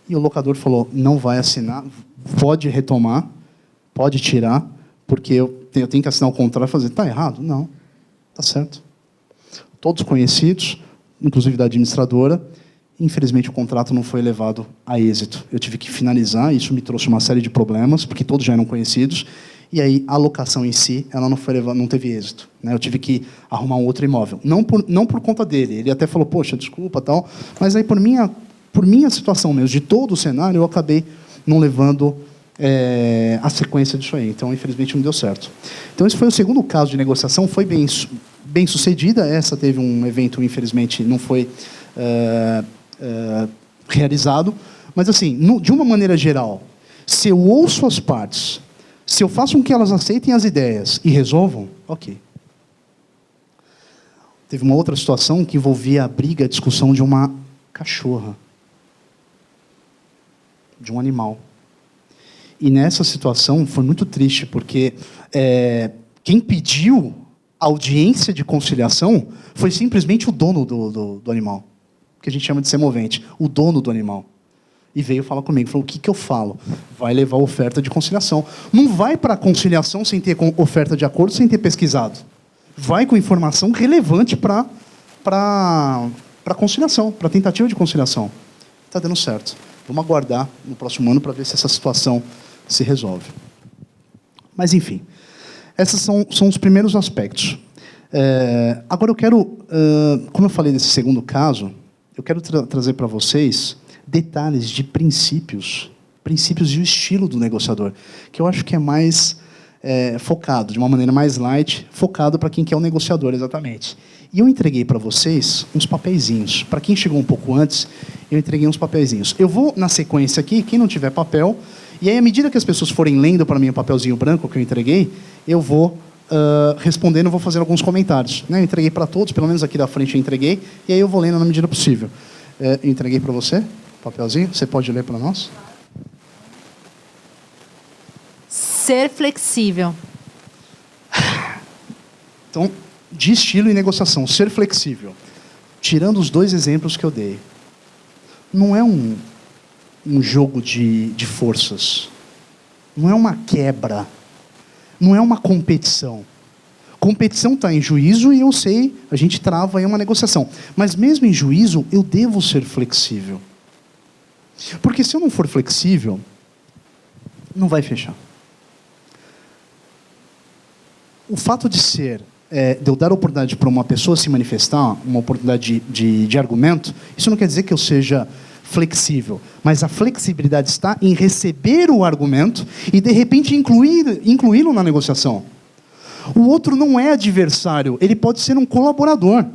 E o locador falou, não vai assinar, pode retomar, pode tirar, porque eu tenho que assinar o contrato e fazer. Está errado? Não. Está certo. Todos conhecidos, inclusive da administradora. Infelizmente, o contrato não foi levado a êxito. Eu tive que finalizar, isso me trouxe uma série de problemas, porque todos já eram conhecidos, e aí a locação em si, ela não teve êxito. Né? Eu tive que arrumar um outro imóvel. Não por conta dele. Ele até falou, poxa, desculpa, tal, mas aí por minha situação mesmo, de todo o cenário, eu acabei não levando a sequência disso aí. Então, infelizmente, não deu certo. Então, esse foi o segundo caso de negociação, foi bem sucedida. Essa teve um evento, infelizmente, não foi realizado. Mas, assim, de uma maneira geral, se eu ouço as partes, se eu faço com que elas aceitem as ideias e resolvam, ok. Teve uma outra situação que envolvia a briga, a discussão de uma cachorra, de um animal. E nessa situação foi muito triste, porque quem pediu audiência de conciliação foi simplesmente o dono do animal, que a gente chama de semovente, o dono do animal. E veio falar comigo, falou, o que eu falo? Vai levar oferta de conciliação. Não vai para a conciliação sem ter oferta de acordo, sem ter pesquisado. Vai com informação relevante para a conciliação, para a tentativa de conciliação. Está dando certo. Vamos aguardar no próximo ano para ver se essa situação se resolve. Mas, enfim, esses são os primeiros aspectos. Agora eu quero, como eu falei nesse segundo caso, eu quero trazer para vocês detalhes de princípios e o estilo do negociador, que eu acho que é mais focado, de uma maneira mais light, focado para quem quer um negociador, exatamente. E eu entreguei para vocês uns papeizinhos. Para quem chegou um pouco antes, eu entreguei uns papeizinhos. Eu vou, na sequência aqui, quem não tiver papel, e aí, à medida que as pessoas forem lendo para mim o papelzinho branco que eu entreguei, eu vou respondendo, vou fazer alguns comentários. Né? Eu entreguei para todos, pelo menos aqui da frente eu entreguei, e aí eu vou lendo na medida possível. Eu entreguei para você, papelzinho, você pode ler para nós? Ser flexível. Então, de estilo e negociação, ser flexível. Tirando os dois exemplos que eu dei. Não é um jogo de forças. Não é uma quebra. Não é uma competição. Competição está em juízo e eu sei, a gente trava aí uma negociação. Mas mesmo em juízo, eu devo ser flexível. Porque se eu não for flexível, Não vai fechar. O fato de eu dar oportunidade para uma pessoa se manifestar, uma oportunidade de argumento, isso não quer dizer que eu seja flexível, mas a flexibilidade está em receber o argumento e, de repente, incluí-lo na negociação. O outro não é adversário, ele pode ser um colaborador.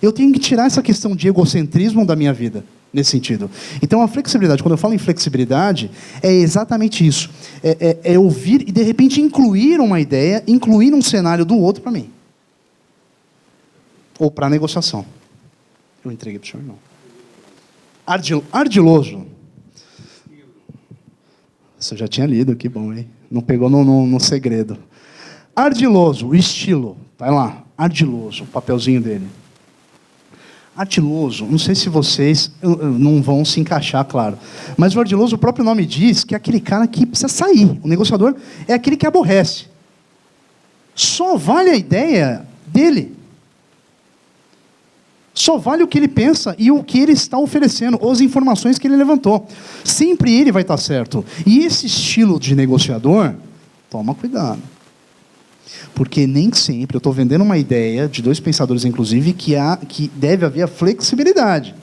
Eu tenho que tirar essa questão de egocentrismo da minha vida, nesse sentido. Então, a flexibilidade, quando eu falo em flexibilidade, é exatamente isso. É ouvir e, de repente, incluir uma ideia, incluir um cenário do outro para mim. Ou para a negociação. Eu entreguei para o senhor, não. Ardiloso. Você já tinha lido, que bom, hein? Não pegou no segredo. Ardiloso, o estilo. Vai lá, ardiloso, o papelzinho dele. Ardiloso, não sei se vocês não vão se encaixar, claro. Mas o ardiloso, o próprio nome diz que é aquele cara que precisa sair. O negociador é aquele que aborrece. Só vale a ideia dele. Só vale o que ele pensa e o que ele está oferecendo, ou as informações que ele levantou. Sempre ele vai estar certo. E esse estilo de negociador, toma cuidado. Porque nem sempre, eu estou vendendo uma ideia, de dois pensadores inclusive, que deve haver a flexibilidade.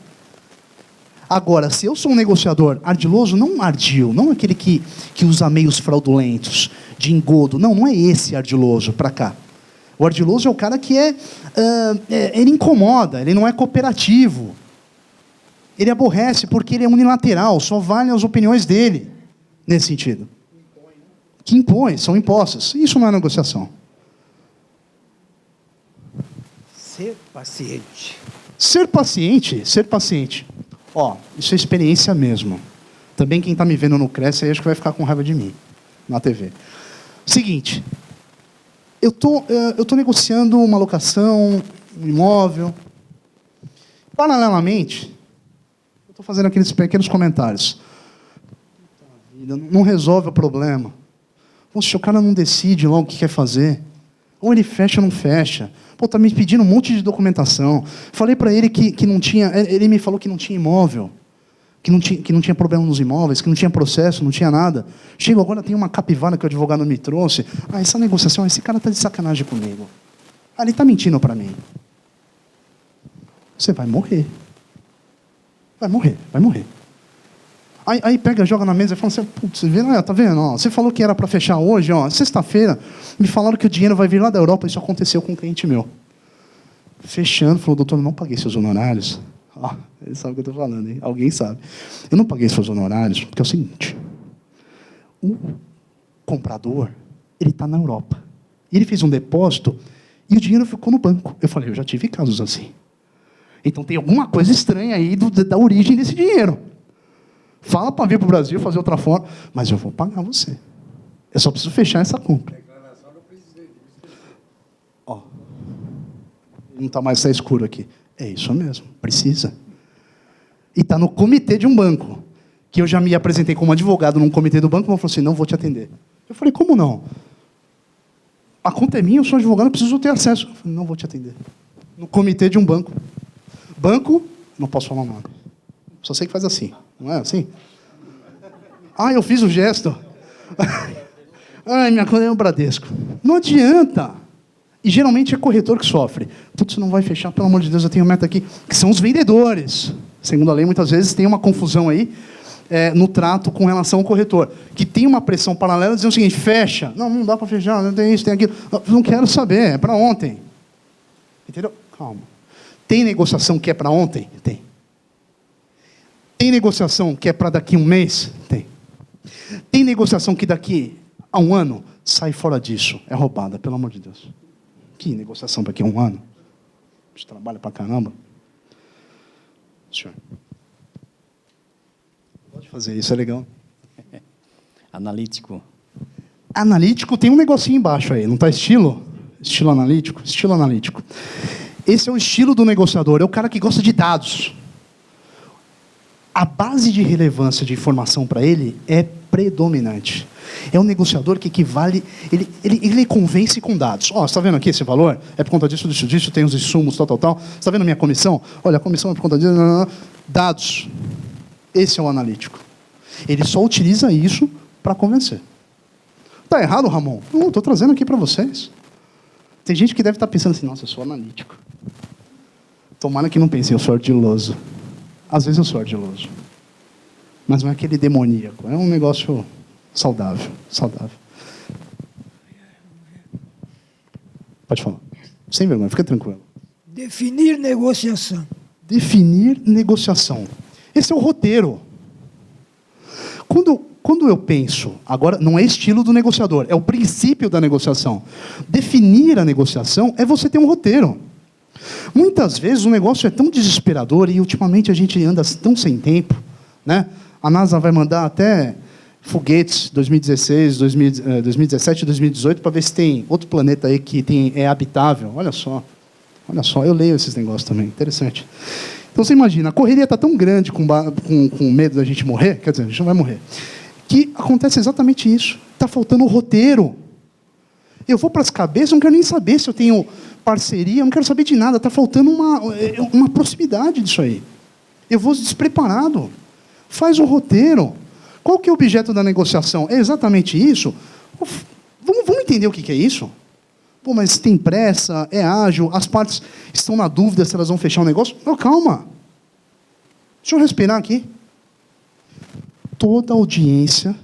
Agora, se eu sou um negociador ardiloso, não ardil, não aquele que usa meios fraudulentos, de engodo, não é esse ardiloso para cá. O ardiloso é o cara que ele incomoda, ele não é cooperativo. Ele aborrece porque ele é unilateral, só vale as opiniões dele, nesse sentido. Que impõe, são impostas. Isso não é negociação. Ser paciente. Ser paciente. Ó, isso é experiência mesmo. Também quem está me vendo no Cresce, aí acho que vai ficar com raiva de mim, na TV. Seguinte... Eu tô negociando uma locação, um imóvel. Paralelamente, eu estou fazendo aqueles pequenos comentários. Não resolve o problema. Poxa, o cara não decide logo o que quer fazer. Ou ele fecha ou não fecha. Pô, tá me pedindo um monte de documentação. Falei para ele que não tinha... Ele me falou que não tinha imóvel. Que não tinha problema nos imóveis, que não tinha processo, não tinha nada. Chego agora, tem uma capivara que o advogado me trouxe. Essa negociação, esse cara está de sacanagem comigo. Ele está mentindo para mim. Você vai morrer. Vai morrer. Aí pega, joga na mesa e fala assim, putz, tá vendo? Ó, você falou que era para fechar hoje, ó, sexta-feira, me falaram que o dinheiro vai vir lá da Europa, isso aconteceu com um cliente meu. Fechando, falou, doutor, eu não paguei seus honorários. Ele sabe o que eu estou falando, hein? Alguém sabe. Eu não paguei seus honorários, porque é o seguinte, o comprador, ele está na Europa. E ele fez um depósito e o dinheiro ficou no banco. Eu falei, eu já tive casos assim. Então tem alguma coisa estranha aí da origem desse dinheiro. Fala para vir para o Brasil, fazer outra forma, mas eu vou pagar você. Eu só preciso fechar essa compra. Ó, não está mais escuro aqui. É isso mesmo, precisa. E está no comitê de um banco, que eu já me apresentei como advogado num comitê do banco, e falou assim, não vou te atender. Eu falei, como não? A conta é minha, eu sou advogado, eu preciso ter acesso. Eu falei, não vou te atender. No comitê de um banco. Banco, não posso falar o nome. Só sei que faz assim, não é assim? Eu fiz o gesto. Minha conta é o Bradesco. Não adianta. E geralmente é corretor que sofre. Putz, não vai fechar, pelo amor de Deus, eu tenho meta aqui. Que são os vendedores. Segundo a lei, muitas vezes tem uma confusão aí no trato com relação ao corretor. Que tem uma pressão paralela dizendo o seguinte, fecha. Não dá para fechar, não tem isso, tem aquilo. Não quero saber, é para ontem. Entendeu? Calma. Tem negociação que é para ontem? Tem. Tem negociação que é para daqui a um mês? Tem. Tem negociação que daqui a um ano? Sai fora disso. É roubada, pelo amor de Deus. Que negociação daqui a um ano? A gente trabalha pra caramba. Senhor. Pode fazer isso, é legal. Analítico. Analítico tem um negocinho embaixo aí, não está estilo? Estilo analítico? Estilo analítico. Esse é o estilo do negociador, é o cara que gosta de dados. A base de relevância de informação para ele é predominante. É um negociador que equivale... Ele convence com dados. Você está vendo aqui esse valor? É por conta disso, tem os insumos, tal. Você está vendo a minha comissão? Olha, a comissão é por conta disso... Dados. Esse é o analítico. Ele só utiliza isso para convencer. Tá errado, Ramon? Não, estou trazendo aqui para vocês. Tem gente que deve estar pensando assim, nossa, eu sou analítico. Tomara que não pense, eu sou ardiloso. Às vezes eu sou ardiloso. Mas não é aquele demoníaco, é um negócio saudável, saudável. Pode falar. Sem vergonha, fica tranquilo. Definir negociação. Definir negociação. Esse é o roteiro. Quando eu penso, agora não é estilo do negociador, é o princípio da negociação. Definir a negociação é você ter um roteiro. Muitas vezes o negócio é tão desesperador e ultimamente a gente anda tão sem tempo, né? A NASA vai mandar até foguetes 2016, 2017, 2018 para ver se tem outro planeta aí que é habitável. Olha só, eu leio esses negócios também, interessante. Então você imagina, a correria está tão grande com medo da gente morrer, quer dizer, a gente não vai morrer, que acontece exatamente isso. Está faltando o roteiro. Eu vou para as cabeças, não quero nem saber se eu tenho parceria, não quero saber de nada. Está faltando uma proximidade disso aí. Eu vou despreparado. Faz o roteiro. Qual que é o objeto da negociação? É exatamente isso? Vamos entender o que é isso? Pô, mas tem pressa, é ágil, as partes estão na dúvida se elas vão fechar o negócio. Não, calma. Deixa eu respirar aqui. Toda audiência,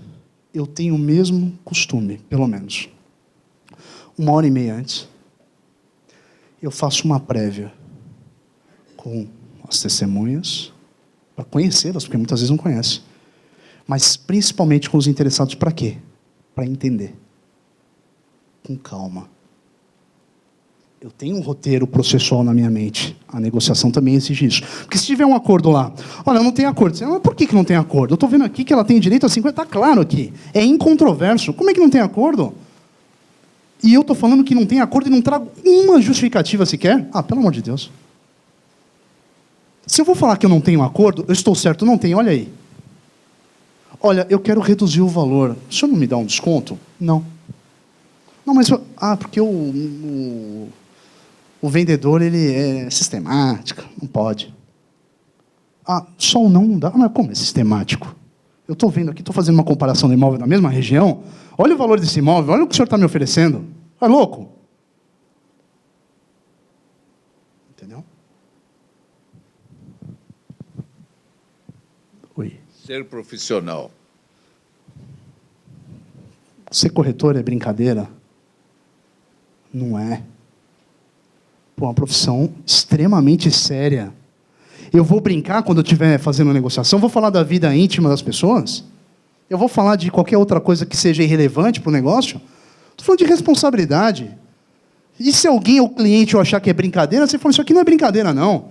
eu tenho o mesmo costume, pelo menos. 1h30 antes, eu faço uma prévia com as testemunhas, para conhecê-las, porque muitas vezes não conhecem. Mas principalmente com os interessados, para quê? Para entender. Com calma. Eu tenho um roteiro processual na minha mente. A negociação também exige isso. Porque se tiver um acordo lá, olha, não tem acordo. Você, mas por que não tem acordo? Eu estou vendo aqui que ela tem direito a 50%. Está claro aqui. É incontroverso. Como é que não tem acordo? E eu estou falando que não tem acordo e não trago uma justificativa sequer? Ah, pelo amor de Deus. Se eu vou falar que eu não tenho acordo, eu estou certo, não tenho, olha aí. Olha, eu quero reduzir o valor. O senhor não me dá um desconto? Não. Não, mas... porque o vendedor, ele é sistemático, não pode. Só o não dá? Mas como é sistemático? Eu estou vendo aqui, estou fazendo uma comparação de imóvel na mesma região. Olha o valor desse imóvel, olha o que o senhor está me oferecendo. É louco? Entendeu? Oi. Ser profissional. Ser corretor é brincadeira? Não é. Pô, uma profissão extremamente séria. Eu vou brincar quando eu estiver fazendo uma negociação? Vou falar da vida íntima das pessoas? Eu vou falar de qualquer outra coisa que seja irrelevante para o negócio? Estou falando de responsabilidade. E se alguém, ou cliente, ou achar que é brincadeira, você fala, isso aqui não é brincadeira, não.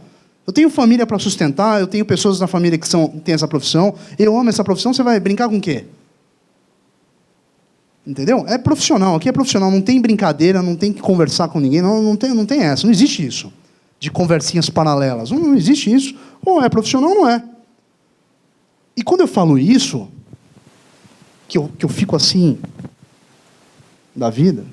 Eu tenho família para sustentar, eu tenho pessoas na família que têm essa profissão, eu amo essa profissão, você vai brincar com o quê? Entendeu? É profissional, aqui é profissional, não tem brincadeira, não tem que conversar com ninguém, não tem essa, não existe isso. De conversinhas paralelas, não existe isso. Ou é profissional ou não é. E quando eu falo isso, que eu fico assim, da vida,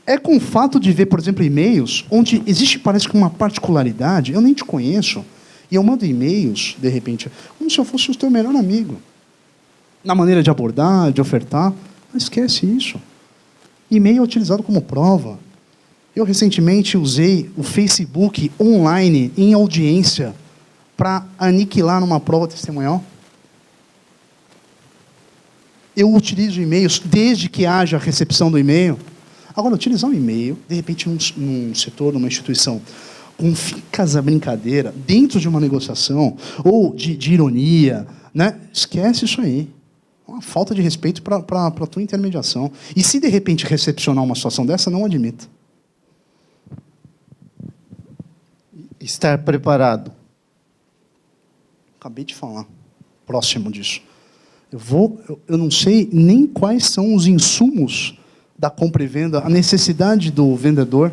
é com o fato de ver, por exemplo, e-mails, onde existe, parece que uma particularidade, eu nem te conheço, e eu mando e-mails, de repente, como se eu fosse o teu melhor amigo. Na maneira de abordar, de ofertar, mas esquece isso. E-mail é utilizado como prova. Eu recentemente usei o Facebook online em audiência para aniquilar numa prova testemunhal. Eu utilizo e-mails desde que haja a recepção do e-mail. Agora, utilizar um e-mail, de repente, num setor, numa instituição, com ficas a brincadeira, dentro de uma negociação, ou de ironia, né? Esquece isso aí. Uma falta de respeito para a tua intermediação. E se, de repente, recepcionar uma situação dessa, não admita. Estar preparado. Acabei de falar. Próximo disso. Eu não sei nem quais são os insumos da compra e venda, a necessidade do vendedor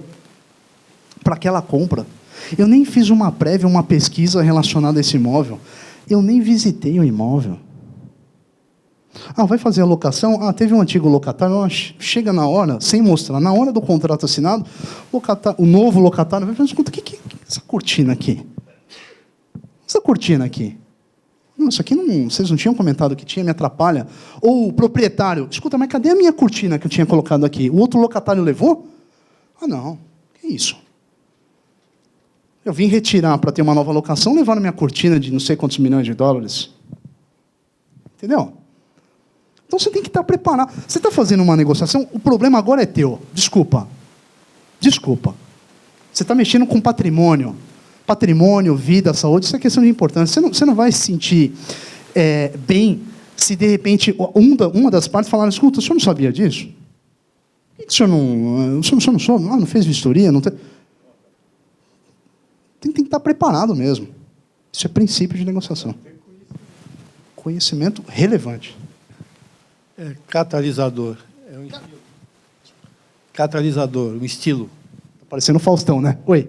para aquela compra. Eu nem fiz uma prévia, uma pesquisa relacionada a esse imóvel. Eu nem visitei o imóvel. Vai fazer a locação? Teve um antigo locatário. Chega na hora, sem mostrar, na hora do contrato assinado, o novo locatário vai falar, escuta, o que é essa cortina aqui? Essa cortina aqui? Não, isso aqui não, vocês não tinham comentado que tinha, me atrapalha. Ou o proprietário, escuta, mas cadê a minha cortina que eu tinha colocado aqui? O outro locatário levou? Ah, não, que isso? Eu vim retirar para ter uma nova locação, levaram minha cortina de não sei quantos milhões de dólares. Entendeu? Então você tem que estar preparado. Você está fazendo uma negociação, o problema agora é teu. Desculpa. Você está mexendo com patrimônio. Patrimônio, vida, saúde, isso é questão de importância. Você não vai se sentir bem se, de repente, uma das partes falar, escuta, o senhor não sabia disso? Por que o senhor não fez vistoria? Não tem que estar preparado mesmo. Isso é princípio de negociação. Conhecimento relevante. Catalisador. É um estilo. Catalisador, um estilo. Está parecendo o Faustão, né? Oi.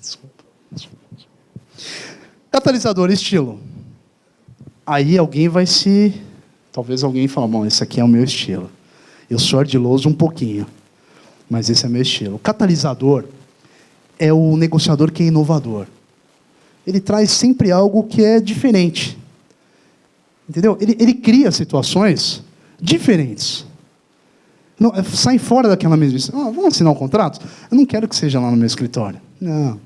Desculpa. Catalisador, estilo. Aí alguém vai se... Talvez alguém fale, bom, esse aqui é o meu estilo. Eu sou ardiloso um pouquinho, mas esse é meu estilo. O catalisador é o negociador que é inovador. Ele traz sempre algo que é diferente. Entendeu? Ele cria situações diferentes. Não, sai fora daquela mesma... vamos assinar um contrato? Eu não quero que seja lá no meu escritório. Não.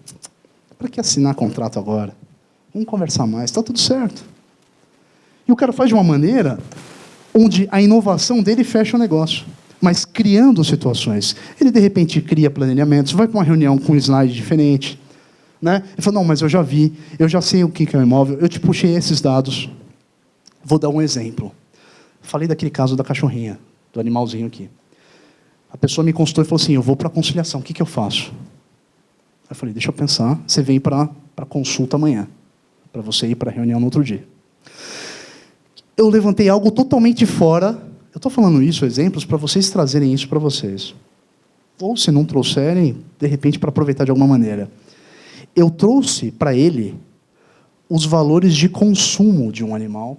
Para que assinar contrato agora? Vamos conversar mais, está tudo certo. E o cara faz de uma maneira onde a inovação dele fecha o negócio, mas criando situações. Ele, de repente, cria planejamentos, vai para uma reunião com um slide diferente. Né? Ele fala, não, mas eu já vi, eu já sei o que é o imóvel, eu te puxei esses dados. Vou dar um exemplo. Falei daquele caso da cachorrinha, do animalzinho aqui. A pessoa me consultou e falou assim, eu vou para a conciliação, o que eu faço? Eu falei, deixa eu pensar, você vem para a consulta amanhã, para você ir para a reunião no outro dia. Eu levantei algo totalmente fora, eu estou falando isso, exemplos, para vocês trazerem isso para vocês. Ou, se não trouxerem, de repente, para aproveitar de alguma maneira. Eu trouxe para ele os valores de consumo de um animal,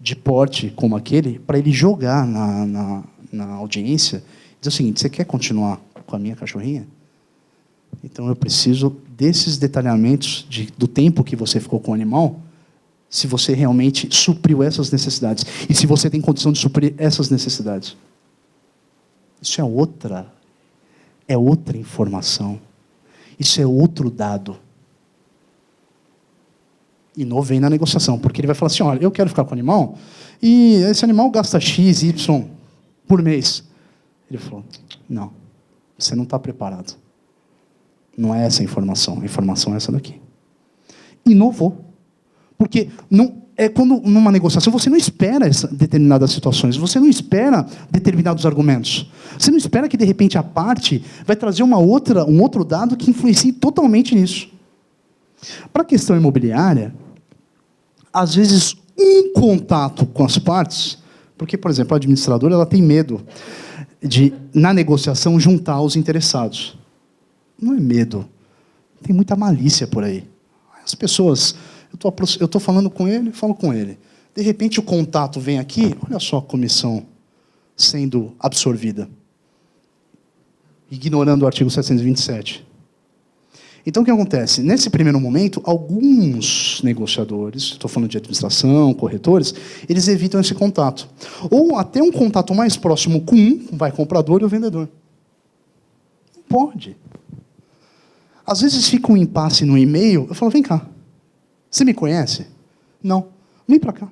de porte como aquele, para ele jogar na audiência, dizer o seguinte, você quer continuar com a minha cachorrinha? Então eu preciso desses detalhamentos do tempo que você ficou com o animal, se você realmente supriu essas necessidades. E se você tem condição de suprir essas necessidades. Isso é outra informação. Isso é outro dado. E não vem na negociação, porque ele vai falar assim, olha, eu quero ficar com o animal, e esse animal gasta X, Y por mês. Ele falou, não, você não está preparado. Não é essa a informação é essa daqui. Inovou. Porque quando numa negociação você não espera determinadas situações, você não espera determinados argumentos. Você não espera que, de repente, a parte vai trazer um outro dado que influencie totalmente nisso. Para a questão imobiliária, às vezes, um contato com as partes, porque, por exemplo, a administradora ela tem medo de, na negociação, juntar os interessados. Não é medo. Tem muita malícia por aí. As pessoas... Eu estou falando com ele, falo com ele. De repente, o contato vem aqui, olha só a comissão sendo absorvida. Ignorando o artigo 727. Então, o que acontece? Nesse primeiro momento, alguns negociadores, estou falando de administração, corretores, eles evitam esse contato. Ou até um contato mais próximo com vai comprador e o vendedor. Não pode. Às vezes fica um impasse no e-mail, eu falo, vem cá. Você me conhece? Não. Vem para cá.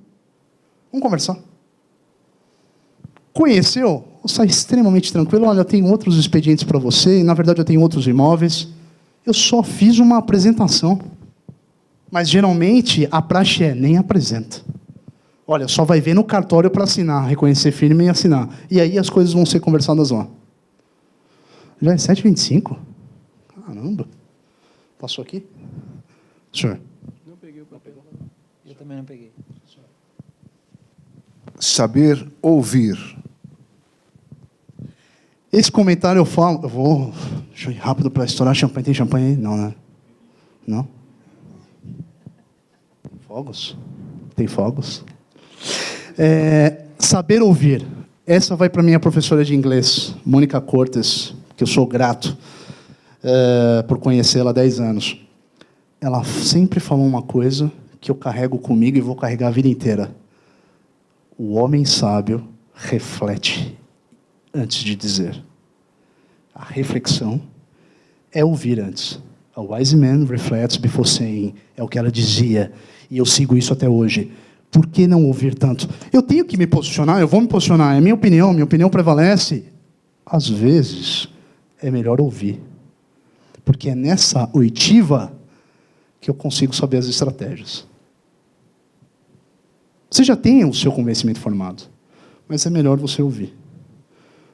Vamos conversar. Conheceu? Sai extremamente tranquilo. Olha, eu tenho outros expedientes para você, e, na verdade, eu tenho outros imóveis. Eu só fiz uma apresentação. Mas, geralmente, a praxe nem apresenta. Olha, só vai ver no cartório para assinar, reconhecer firme e assinar. E aí as coisas vão ser conversadas lá. Já é 7h25? Caramba. Passou aqui? Senhor. Eu também não peguei. Saber ouvir. Esse comentário eu vou... Deixa eu ir rápido para estourar champanhe. Tem champanhe aí? Não, né? Não? Fogos? Tem fogos? Saber ouvir. Essa vai para minha professora de inglês, Mônica Cortes, que eu sou grato por conhecê-la há 10 anos. ela sempre falou uma coisa que eu carrego comigo e vou carregar a vida inteira. O homem sábio reflete antes de dizer. A reflexão é ouvir antes. A wise man reflects before saying. É o que ela dizia. E eu sigo isso até hoje. Por que não ouvir tanto? Eu tenho que me posicionar, eu vou me posicionar. É minha opinião prevalece. Às vezes, é melhor ouvir. Porque é nessa oitiva que eu consigo saber as estratégias. Você já tem o seu convencimento formado, mas é melhor você ouvir.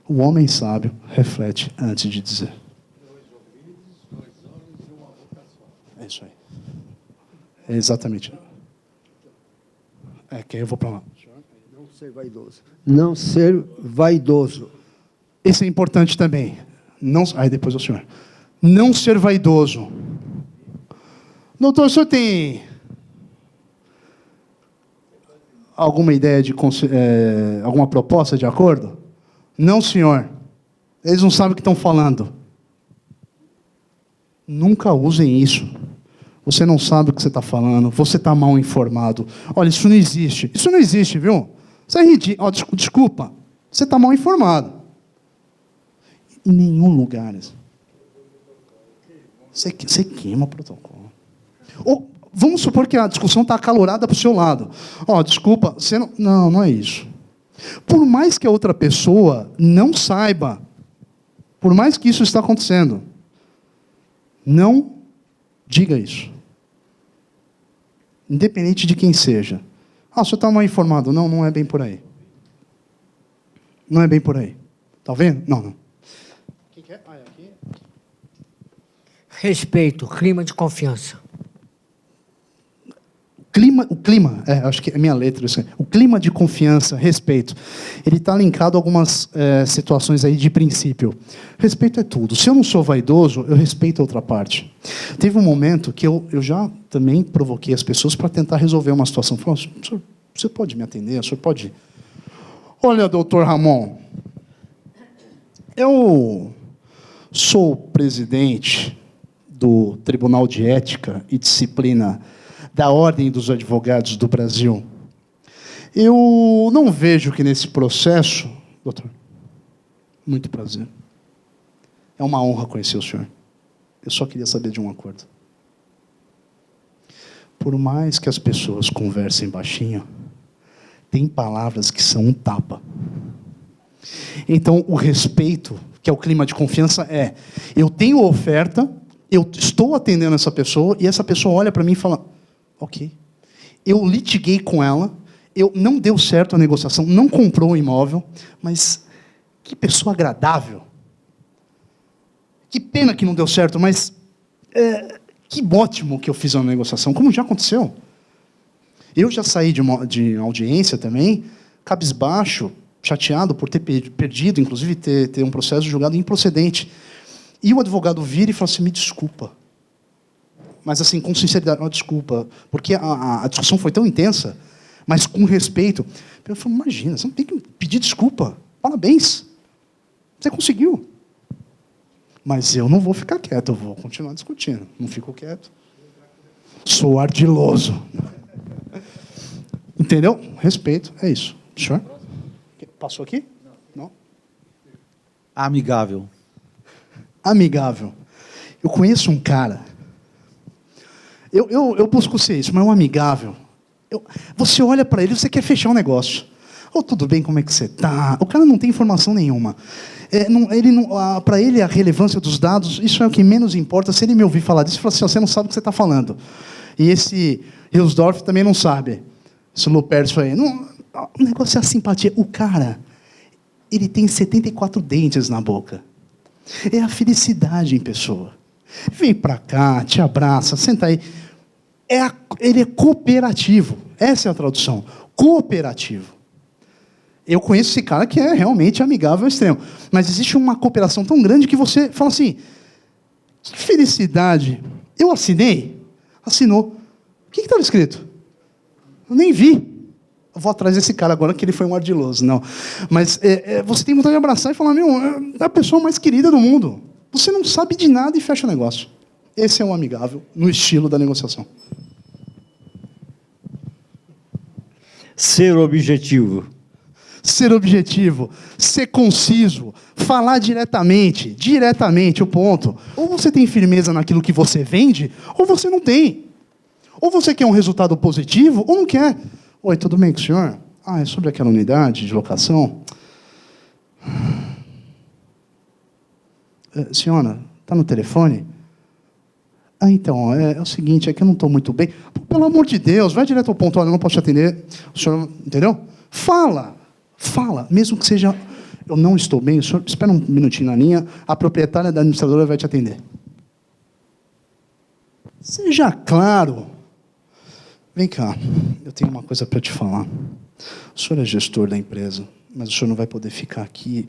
O homem sábio reflete antes de dizer. É isso aí. É exatamente. Que aí eu vou para lá. Não ser vaidoso. Não ser vaidoso. Esse é importante também. Não, aí depois o senhor. Não ser vaidoso. Doutor, o senhor tem alguma ideia de alguma proposta de acordo? Não, senhor. Eles não sabem o que estão falando. Nunca usem isso. Você não sabe o que você está falando. Você está mal informado. Olha, isso não existe. Isso não existe, viu? Isso é ridículo. Desculpa. Você está mal informado. Em nenhum lugar. Você queima o protocolo. Ou, vamos supor que a discussão está acalorada para o seu lado. Desculpa, você não... Não é isso. Por mais que a outra pessoa não saiba, por mais que isso está acontecendo, não diga isso. Independente de quem seja. O senhor está mal informado. Não é bem por aí. Não é bem por aí. Está vendo? Não. Quem quer? Aqui. Respeito, clima de confiança. O clima, acho que é minha letra, isso aí. O clima de confiança, respeito, ele está linkado a algumas situações aí de princípio. Respeito é tudo. Se eu não sou vaidoso, eu respeito a outra parte. Teve um momento que eu já também provoquei as pessoas para tentar resolver uma situação. Falei, você pode me atender? O senhor pode... Olha, doutor Ramon, eu sou presidente do Tribunal de Ética e Disciplina da Ordem dos Advogados do Brasil. Eu não vejo que nesse processo... Doutor, muito prazer. É uma honra conhecer o senhor. Eu só queria saber de um acordo. Por mais que as pessoas conversem baixinho, tem palavras que são um tapa. Então, o respeito, que é o clima de confiança, eu tenho oferta, eu estou atendendo essa pessoa, e essa pessoa olha para mim e fala... Ok. Eu litiguei com ela, não deu certo a negociação, não comprou o imóvel, mas que pessoa agradável. Que pena que não deu certo, mas que ótimo que eu fiz a negociação, como já aconteceu. Eu já saí de audiência também, cabisbaixo, chateado por ter perdido, inclusive ter um processo julgado improcedente. E o advogado vira e fala assim, me desculpa. Mas assim, com sinceridade, desculpa, porque a discussão foi tão intensa, mas com respeito. Eu falei, imagina, você não tem que pedir desculpa. Parabéns. Você conseguiu. Mas eu não vou ficar quieto, eu vou continuar discutindo. Não fico quieto. Sou ardiloso. Entendeu? Respeito, é isso. Senhor? Passou aqui? Não? Amigável. Amigável. Eu conheço um cara... Eu busco ser isso, mas é um amigável. Você olha para ele e você quer fechar um negócio. Tudo bem, como é que você está? O cara não tem informação nenhuma. Para ele, a relevância dos dados, isso é o que menos importa. Se ele me ouvir falar disso, ele fala assim, você não sabe o que você está falando. E esse Hilsdorf também não sabe. Esse Lupercio aí. O negócio é a simpatia. O cara, ele tem 74 dentes na boca. É a felicidade em pessoa. Vem para cá, te abraça, senta aí. Ele é cooperativo. Essa é a tradução. Cooperativo. Eu conheço esse cara que é realmente amigável ao extremo. Mas existe uma cooperação tão grande que você fala assim, que felicidade. Eu assinei? Assinou. O que estava escrito? Eu nem vi. Eu vou atrás desse cara agora que ele foi um ardiloso. Não. Mas você tem vontade de abraçar e falar, é a pessoa mais querida do mundo. Você não sabe de nada e fecha o negócio. Esse é o amigável no estilo da negociação. Ser objetivo. Ser objetivo, ser conciso, falar diretamente o ponto. Ou você tem firmeza naquilo que você vende, ou você não tem. Ou você quer um resultado positivo, ou não quer. Oi, tudo bem com o senhor? É sobre aquela unidade de locação. Senhora, está no telefone? Então, é o seguinte, é que eu não estou muito bem. Pelo amor de Deus, vai direto ao ponto, olha, eu não posso te atender. O senhor, entendeu? Fala, mesmo que seja, eu não estou bem, o senhor, espera um minutinho na linha, a proprietária da administradora vai te atender. Seja claro. Vem cá, eu tenho uma coisa para te falar. O senhor é gestor da empresa, mas o senhor não vai poder ficar aqui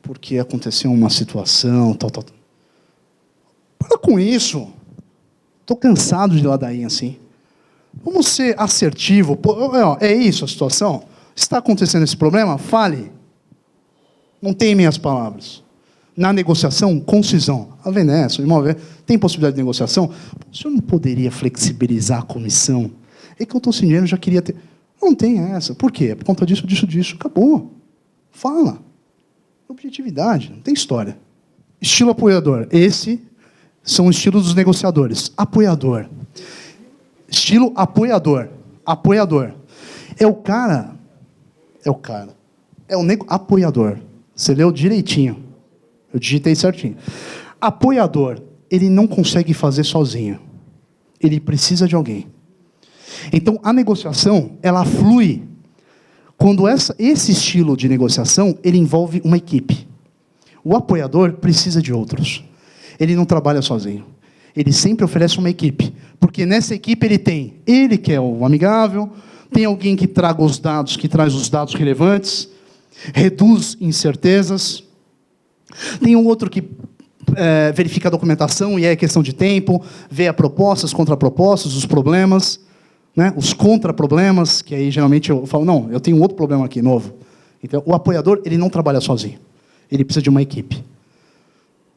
porque aconteceu uma situação, tal. Para com isso. Estou cansado de ladainha assim. Vamos ser assertivo. É isso a situação? Está acontecendo esse problema? Fale. Não tem meias palavras. Na negociação, concisão. A Venécia, o imóvel, tem possibilidade de negociação? O senhor não poderia flexibilizar a comissão? É que eu estou sem dinheiro, já queria ter... Não tem essa. Por quê? Por conta disso. Acabou. Fala. Objetividade. Não tem história. Estilo apoiador. Esse são os estilos dos negociadores. Apoiador. Estilo apoiador. Apoiador. É o cara. É o apoiador. Você leu direitinho. Eu digitei certinho. Apoiador. Ele não consegue fazer sozinho. Ele precisa de alguém. Então, a negociação, ela flui quando esse estilo de negociação, ele envolve uma equipe. O apoiador precisa de outros. Ele não trabalha sozinho. Ele sempre oferece uma equipe. Porque nessa equipe ele que é o amigável, tem alguém que traga os dados, que traz os dados relevantes, reduz incertezas, tem um outro que verifica a documentação e é questão de tempo, vê a propostas, contrapropostas, os problemas, né, os contraproblemas, que aí geralmente eu falo, não, eu tenho outro problema aqui, novo. Então, o apoiador, ele não trabalha sozinho. Ele precisa de uma equipe.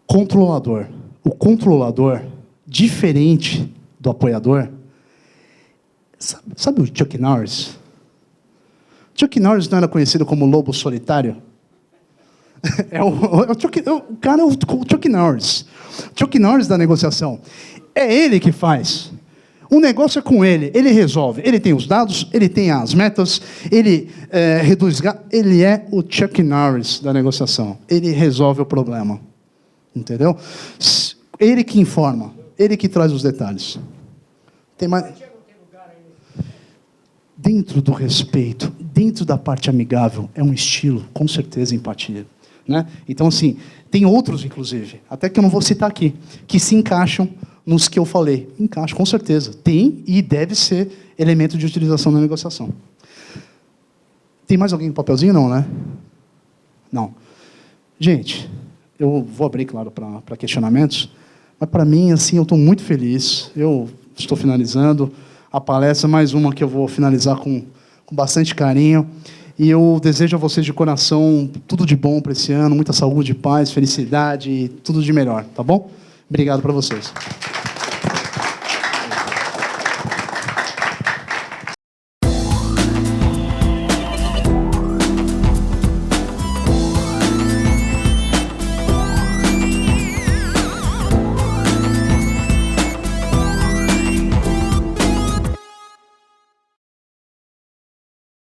Controlador. O controlador, diferente do apoiador, sabe o Chuck Norris? Chuck Norris não era conhecido como lobo solitário? O cara é o Chuck Norris. Chuck Norris da negociação. É ele que faz. O negócio é com ele. Ele resolve. Ele tem os dados, ele tem as metas, ele reduz... Ele é o Chuck Norris da negociação. Ele resolve o problema. Entendeu? Ele que informa. Ele que traz os detalhes. Tem mais... Dentro do respeito, dentro da parte amigável, é um estilo, com certeza, empatia. Né? Então, assim, tem outros, inclusive, até que eu não vou citar aqui, que se encaixam nos que eu falei. Encaixa, com certeza. Tem e deve ser elemento de utilização na negociação. Tem mais alguém com papelzinho? Não, né? Não. Gente, eu vou abrir, claro, para questionamentos, mas, para mim, assim, eu estou muito feliz. Eu estou finalizando a palestra, mais uma que eu vou finalizar com bastante carinho. E eu desejo a vocês de coração tudo de bom para esse ano, muita saúde, paz, felicidade, tudo de melhor, tá bom? Obrigado para vocês.